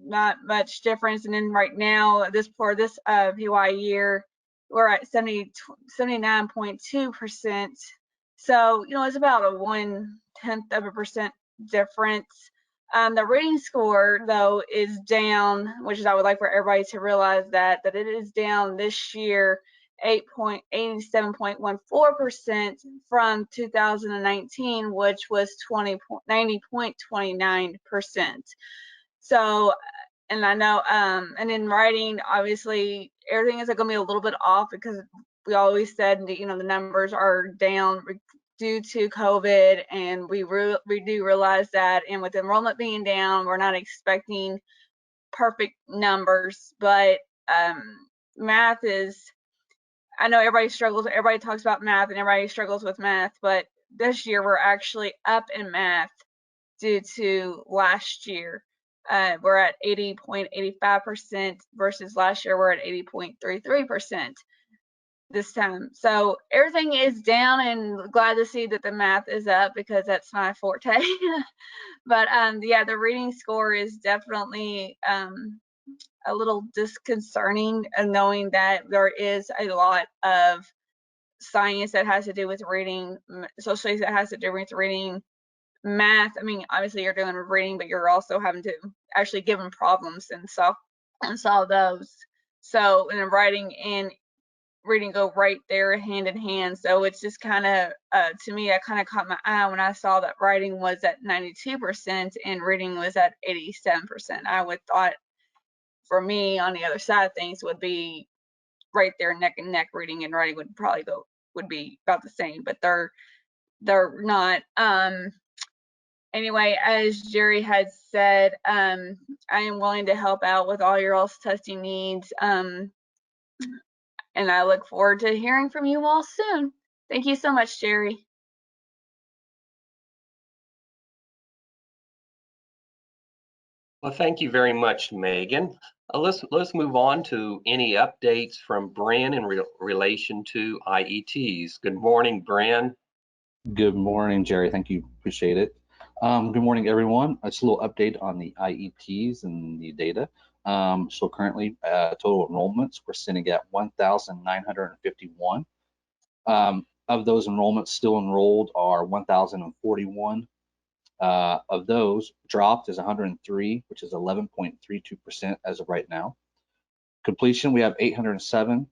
Not much difference. And then right now, for this PY year, we're at 79.2%. So, it's about a 0.1% difference. The reading score, though, is down, which is I would like for everybody to realize that it is down this year 87.14% from 2019, which was 90.29%. So, and I know, and in writing, obviously, everything is going to be a little bit off because we always said, you know, the numbers are down due to COVID, and we do realize that. And with enrollment being down, we're not expecting perfect numbers, but math is, I know everybody struggles, everybody talks about math and everybody struggles with math, but this year we're actually up in math due to last year. We're at 80.85% versus last year we're at 80.33% this time. So everything is down, and glad to see that the math is up because that's my forte. But yeah, the reading score is definitely a little disconcerting, knowing that there is a lot of science that has to do with reading, social studies that has to do with reading, math. I mean, obviously you're doing reading, but you're also having to actually give them problems and solve those. So, and writing and reading go right there hand in hand. So it's just kind of, to me, that kind of caught my eye when I saw that writing was at 92% and reading was at 87%. I would thought, for me, on the other side of things, would be right there neck and neck. Reading and writing would probably would be about the same, but they're not. Anyway, as Jerry had said, I am willing to help out with all your all's testing needs. And I look forward to hearing from you all soon. Thank you so much, Jerry. Well, thank you very much, Megan. Let's move on to any updates from Bren in relation to IETs. Good morning, Bren. Good morning, Jerry. Thank you. Appreciate it. Good morning, everyone. Just a little update on the IETs and the data. So currently, total enrollments, we're sitting at 1,951. Of those enrollments still enrolled are 1,041. Of those, dropped is 103, which is 11.32% as of right now. Completion, we have 807,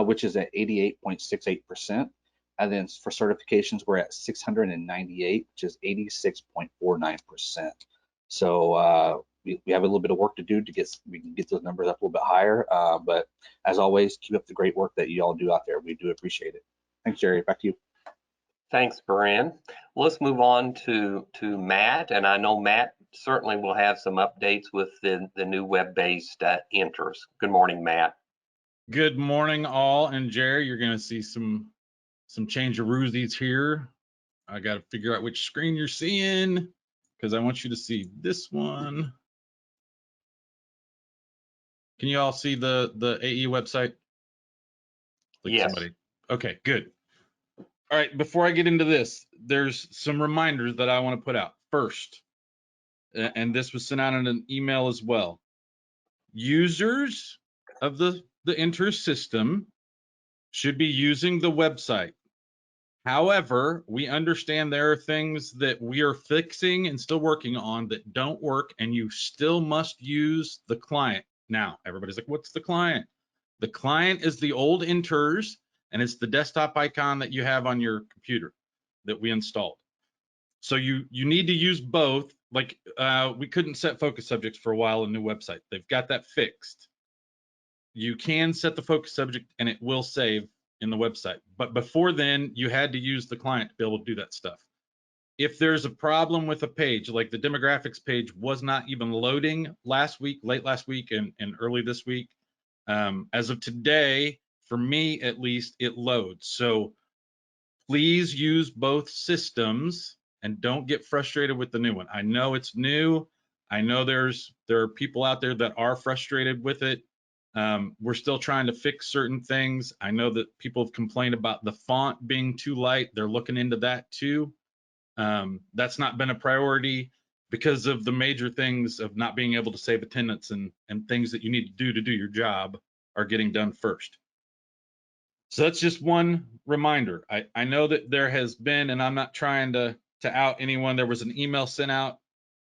which is at 88.68%. And then for certifications, we're at 698, which is 86.49%. So we have a little bit of work to do to we can get those numbers up a little bit higher. But as always, keep up the great work that you all do out there. We do appreciate it. Thanks, Jerry. Back to you. Thanks, Bren. Let's move on to Matt. And I know Matt certainly will have some updates with the new web-based enters. Good morning, Matt. Good morning, all. And Jerry, you're going to see some change of roozies here. I got to figure out which screen you're seeing because I want you to see this one. Can you all see the AE website? Yes. Somebody. Okay, good. All right, before I get into this, there's some reminders that I want to put out. First, and this was sent out in an email as well. Users of the Enter system should be using the website. However, we understand there are things that we are fixing and still working on that don't work, and you still must use the client. Now, everybody's like, what's the client? The client is the old Enters, and it's the desktop icon that you have on your computer that we installed. So you need to use both. Like we couldn't set focus subjects for a while in the new website. They've got that fixed. You can set the focus subject and it will save in the website. But before then, you had to use the client to be able to do that stuff. If there's a problem with a page, like the demographics page was not even loading last week, late last week and early this week, as of today, for me at least, it loads. So please use both systems and don't get frustrated with the new one. I know it's new. I know there are people out there that are frustrated with it. We're still trying to fix certain things. I know that people have complained about the font being too light. They're looking into that too. That's not been a priority because of the major things of not being able to save attendance and things that you need to do your job are getting done first. So that's just one reminder. I know that there has been, and I'm not trying to out anyone, there was an email sent out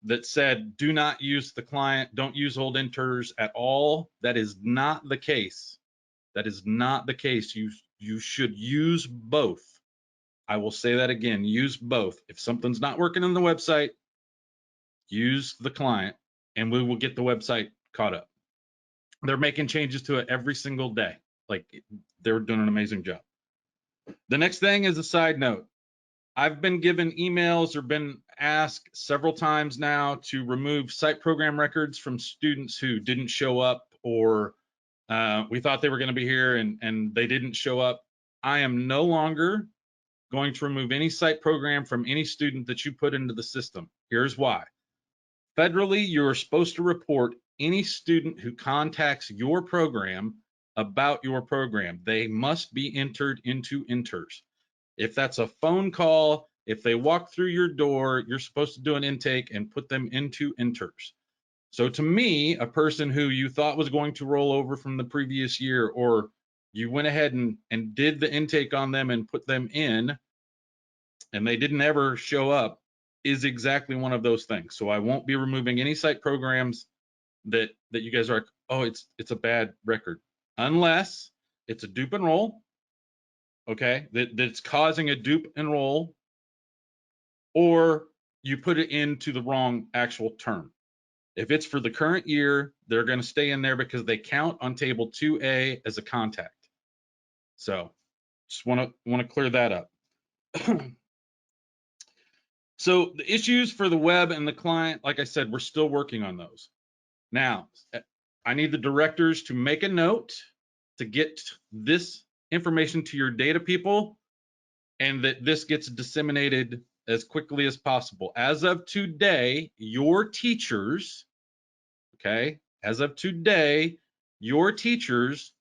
that said, do not use the client, don't use old Enters at all. That is not the case. That is not the case. You should use both. I will say that again, use both. If something's not working on the website, use the client and we will get the website caught up. They're making changes to it every single day. Like, they're doing an amazing job. The next thing is a side note. I've been given emails or been asked several times now to remove site program records from students who didn't show up, or we thought they were going to be here and they didn't show up. I am no longer going to remove any site program from any student that you put into the system. Here's why. Federally, you're supposed to report any student who contacts your program about your program. They must be entered into Enters. If that's a phone call, if they walk through your door, you're supposed to do an intake and put them into Enters. So to me, a person who you thought was going to roll over from the previous year, or you went ahead and did the intake on them and put them in, and they didn't ever show up, is exactly one of those things. So I won't be removing any site programs that you guys are like, oh, it's a bad record, unless it's a dupe enroll, okay, that's causing a dupe enroll, or you put it into the wrong actual term. If it's for the current year, they're going to stay in there because they count on table 2A as a contact. So just want to clear that up. So the issues for the web and the client, like I said, we're still working on those. Now, I need the directors to make a note to get this information to your data people, and that this gets disseminated as quickly as possible. As of today, your teachers, okay, as of today, your teachers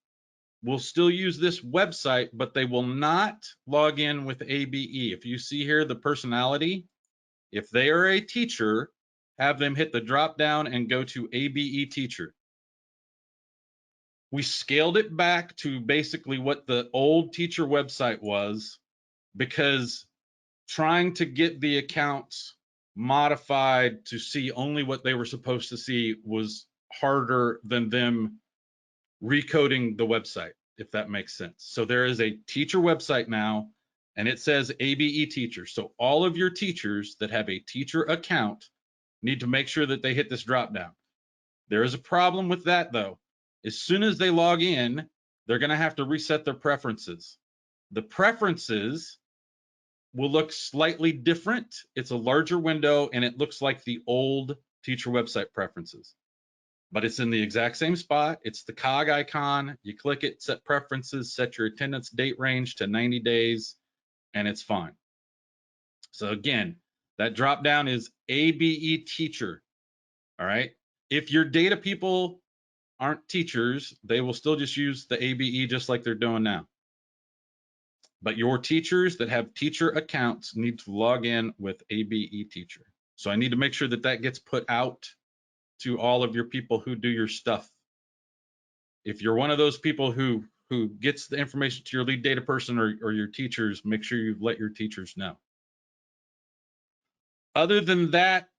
will still use this website, but they will not log in with ABE. If you see here the personality, if they are a teacher, have them hit the drop down and go to ABE teacher. We scaled it back to basically what the old teacher website was, because trying to get the accounts modified to see only what they were supposed to see was harder than them recoding the website, if that makes sense. So there is a teacher website now, and it says ABE teacher. So all of your teachers that have a teacher account need to make sure that they hit this drop down. There is a problem with that though. As soon as they log in, they're going to have to reset their preferences. The preferences will look slightly different. It's a larger window and it looks like the old teacher website preferences, but it's in the exact same spot. It's the cog icon. You click it, set preferences, set your attendance date range to 90 days, and it's fine. So again, that drop down is ABE teacher. All right. If your data people aren't teachers, they will still just use the ABE just like they're doing now. But your teachers that have teacher accounts need to log in with ABE teacher. So I need to make sure that that gets put out to all of your people who do your stuff. If you're one of those people who gets the information to your lead data person or your teachers, make sure you let your teachers know. Other than that,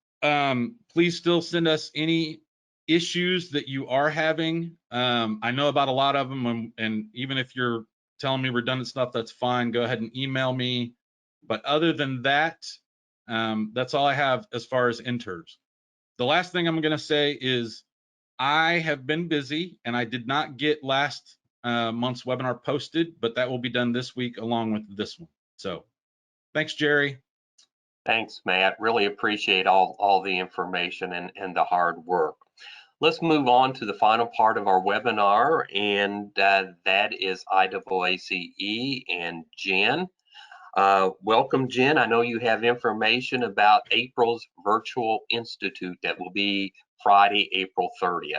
please still send us any issues that you are having. I know about a lot of them, and even if you're telling me redundant stuff, that's fine. Go ahead and email me. But other than that, that's all I have as far as Enters. The last thing I'm going to say is I have been busy and I did not get last month's webinar posted, but that will be done this week along with this one. So thanks, Jerry. Thanks, Matt. Really appreciate all the information and the hard work. Let's move on to the final part of our webinar, and that is IAACE and Jen. Welcome, Jen. I know you have information about April's Virtual Institute that will be Friday, April 30th.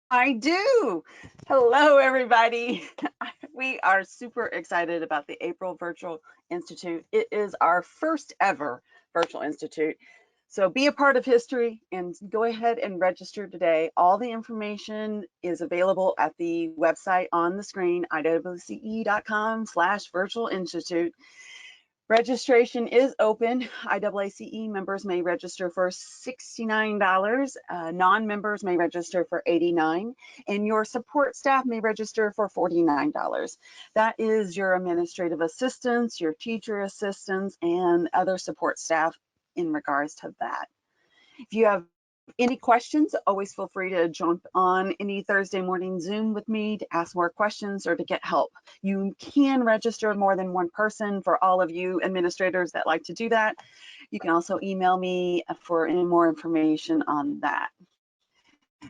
I do. Hello, everybody. We are super excited about the April Virtual Institute. It is our first ever Virtual Institute. So be a part of history and go ahead and register today. All the information is available at the website on the screen, iwce.com/virtual institute. Registration is open. IAACE members may register for $69. Non-members may register for $89, and your support staff may register for $49. That is your administrative assistants, your teacher assistants, and other support staff in regards to that. If you have any questions, always feel free to jump on any Thursday morning Zoom with me to ask more questions or to get help. You can register more than one person. For all of you administrators that like to do that, you can also email me for any more information on that.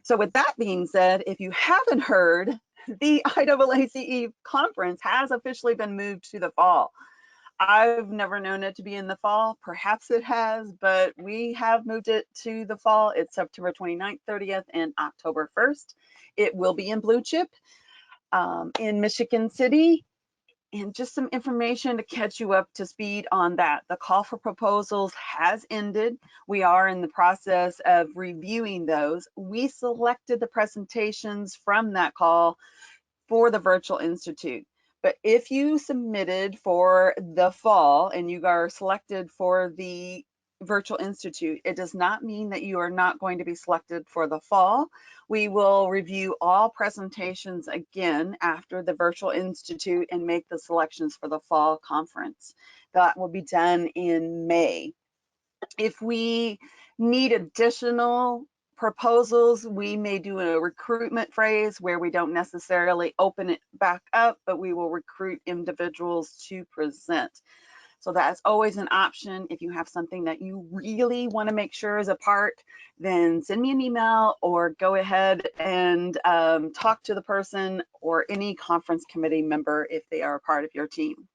So with that being said, if you haven't heard, the IAACE conference has officially been moved to the fall. I've never known it to be in the fall. Perhaps it has, but we have moved it to the fall. It's September 29th, 30th, and October 1st. It will be in Blue Chip in Michigan City. And just some information to catch you up to speed on that. The call for proposals has ended. We are in the process of reviewing those. We selected the presentations from that call for the Virtual Institute. But if you submitted for the fall and you are selected for the Virtual Institute, it does not mean that you are not going to be selected for the fall. We will review all presentations again after the Virtual Institute and make the selections for the fall conference. That will be done in May. If we need additional proposals, we may do a recruitment phase where we don't necessarily open it back up, but we will recruit individuals to present. So that's always an option. If you have something that you really want to make sure is a part, then send me an email or go ahead and talk to the person or any conference committee member if they are a part of your team.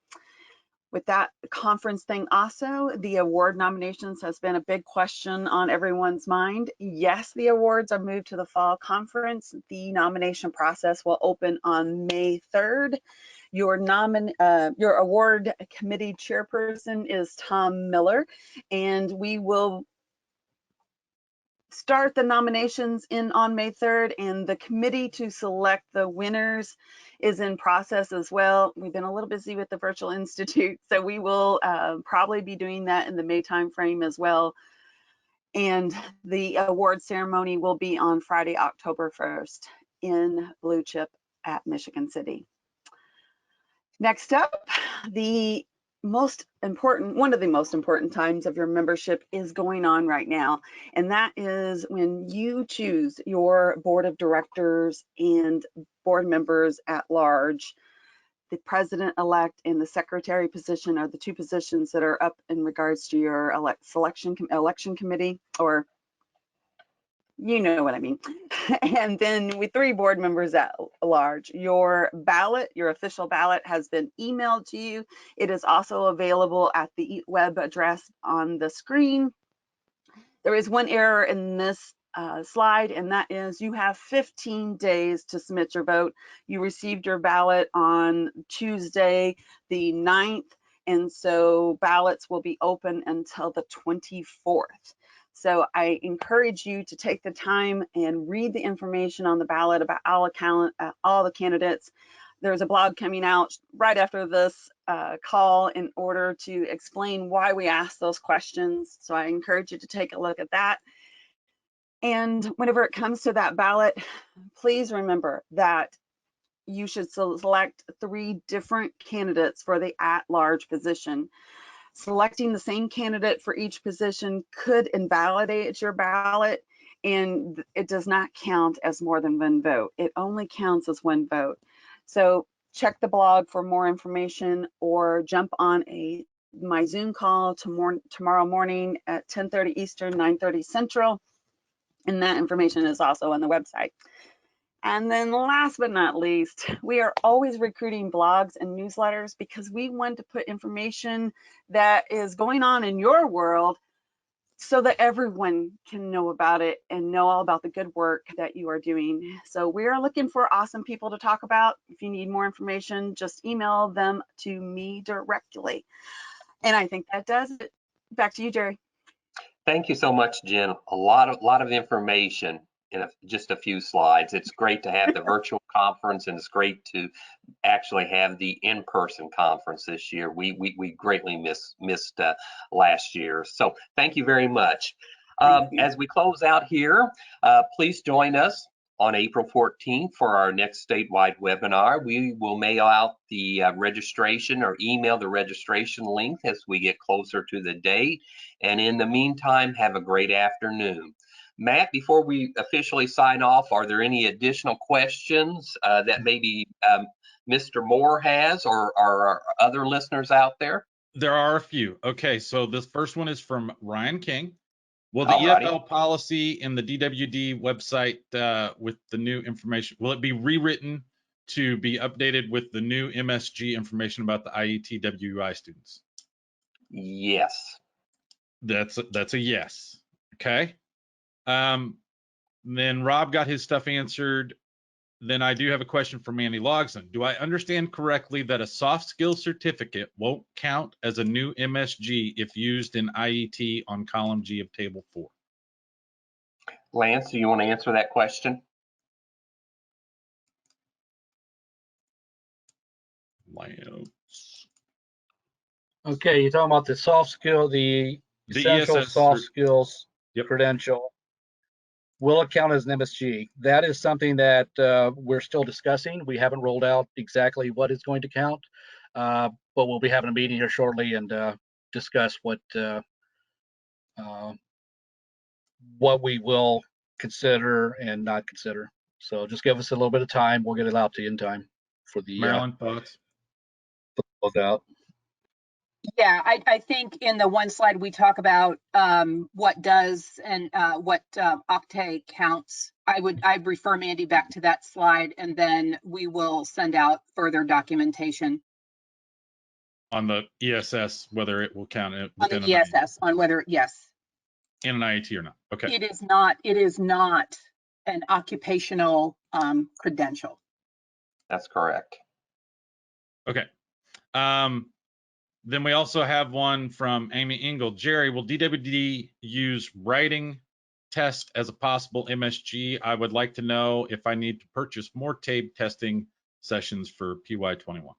With that conference thing also, the award nominations has been a big question on everyone's mind. Yes, the awards are moved to the fall conference. The nomination process will open on May 3rd. Your award committee chairperson is Tom Miller, and we will start the nominations on May 3rd, and the committee to select the winners is in process as well. We've been a little busy with the Virtual Institute, so we will probably be doing that in the May timeframe as well. And the award ceremony will be on Friday, October 1st in Blue Chip at Michigan City. Next up, one of the most important times of your membership is going on right now, and that is when you choose your board of directors and board members at large. The president-elect and the secretary position are the two positions that are up in regards to your election committee, or you know what I mean. And then with 3 board members at large, your ballot, your official ballot has been emailed to you. It is also available at the web address on the screen. There is one error in this slide, and that is you have 15 days to submit your vote. You received your ballot on Tuesday, the 9th, and so ballots will be open until the 24th. So I encourage you to take the time and read the information on the ballot about all the candidates. There's a blog coming out right after this call in order to explain why we ask those questions. So I encourage you to take a look at that. And whenever it comes to that ballot, please remember that you should select 3 different candidates for the at-large position. Selecting the same candidate for each position could invalidate your ballot, and it does not count as more than 1 vote. It only counts as 1 vote. So check the blog for more information or jump on my Zoom call tomorrow morning at 10:30 Eastern, 9:30 Central, and that information is also on the website. And then last but not least, we are always recruiting blogs and newsletters because we want to put information that is going on in your world so that everyone can know about it and know all about the good work that you are doing. So we are looking for awesome people to talk about. If you need more information, just email them to me directly. And I think that does it. Back to you, Jerry. Thank you so much, Jen. A lot of information in just a few slides. It's great to have the virtual conference, and it's great to actually have the in-person conference this year. We greatly missed last year. So thank you very much. As we close out here, please join us on April 14th for our next statewide webinar. We will mail out the registration or email the registration link as we get closer to the date. And in the meantime, have a great afternoon. Matt, before we officially sign off, are there any additional questions that maybe Mr. Moore has or our other listeners out there? There are a few. Okay, so this first one is from Ryan King. Will the Alrighty. EFL policy in the DWD website with the new information, will it be rewritten to be updated with the new MSG information about the IET WUI students? Yes. That's a yes. Okay. Then Rob got his stuff answered. Then I do have a question for Mandy Logson. Do I understand correctly that a soft skills certificate won't count as a new MSG if used in IET on column G of table 4? Lance, do you want to answer that question? Lance. Okay, you're talking about the soft skill, the essential ESS soft skills Yep. credential. Will it count as an MSG? That is something that we're still discussing. We haven't rolled out exactly what is going to count, but we'll be having a meeting here shortly and discuss what we will consider and not consider. So just give us a little bit of time. We'll get it out to you in time for the Marilyn, thoughts? closeout. Yeah, I think in the one slide we talk about what does and what Octave counts. I'd refer Mandy back to that slide, and then we will send out further documentation On the ESS, whether it will count it on the within ESS on whether, yes, in an IET or not. Okay. it is not an occupational credential. That's correct. Okay. Then we also have one from Amy Engel. Jerry, will DWD use writing test as a possible MSG? I would like to know if I need to purchase more TABE testing sessions for PY21.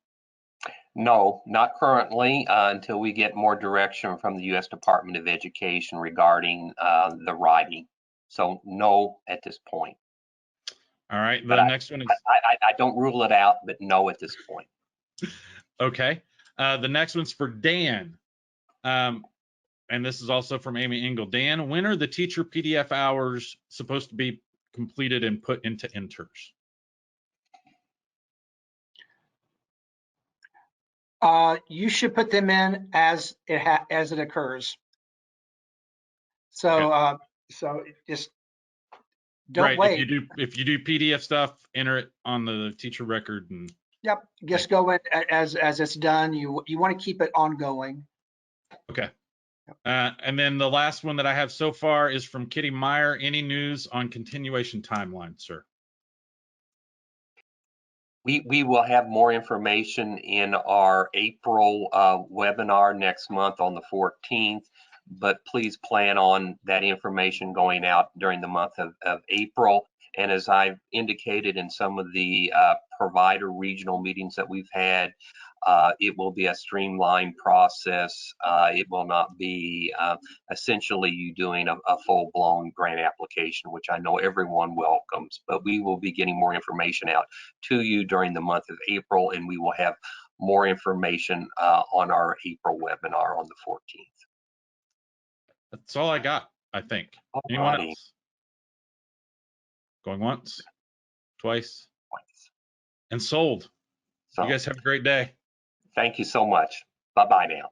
No, not currently until we get more direction from the U.S. Department of Education regarding the writing. So no at this point. All right, But next one is... I don't rule it out, but no at this point. Okay. The next one's for Dan. And this is also from Amy Engel. Dan, when are the teacher PDF hours supposed to be completed and put into Inters? You should put them in as it occurs. So, Okay. so just don't wait. If you do PDF stuff, enter it on the teacher record. And Yep, just go in as it's done. You want to keep it ongoing. okay. And then the last one that I have so far is from Kitty Meyer. Any news on continuation timeline, sir? We will have more information in our April webinar next month on the 14th, but please plan on that information going out during the month of April. And as I've indicated in some of the provider regional meetings that we've had, it will be a streamlined process. It will not be essentially you doing a full-blown grant application, which I know everyone welcomes, but we will be getting more information out to you during the month of April, and we will have more information on our April webinar on the 14th. That's all I got, I think. Anyone else? Going once, twice, and sold. You guys have a great day. Thank you so much. Bye-bye now.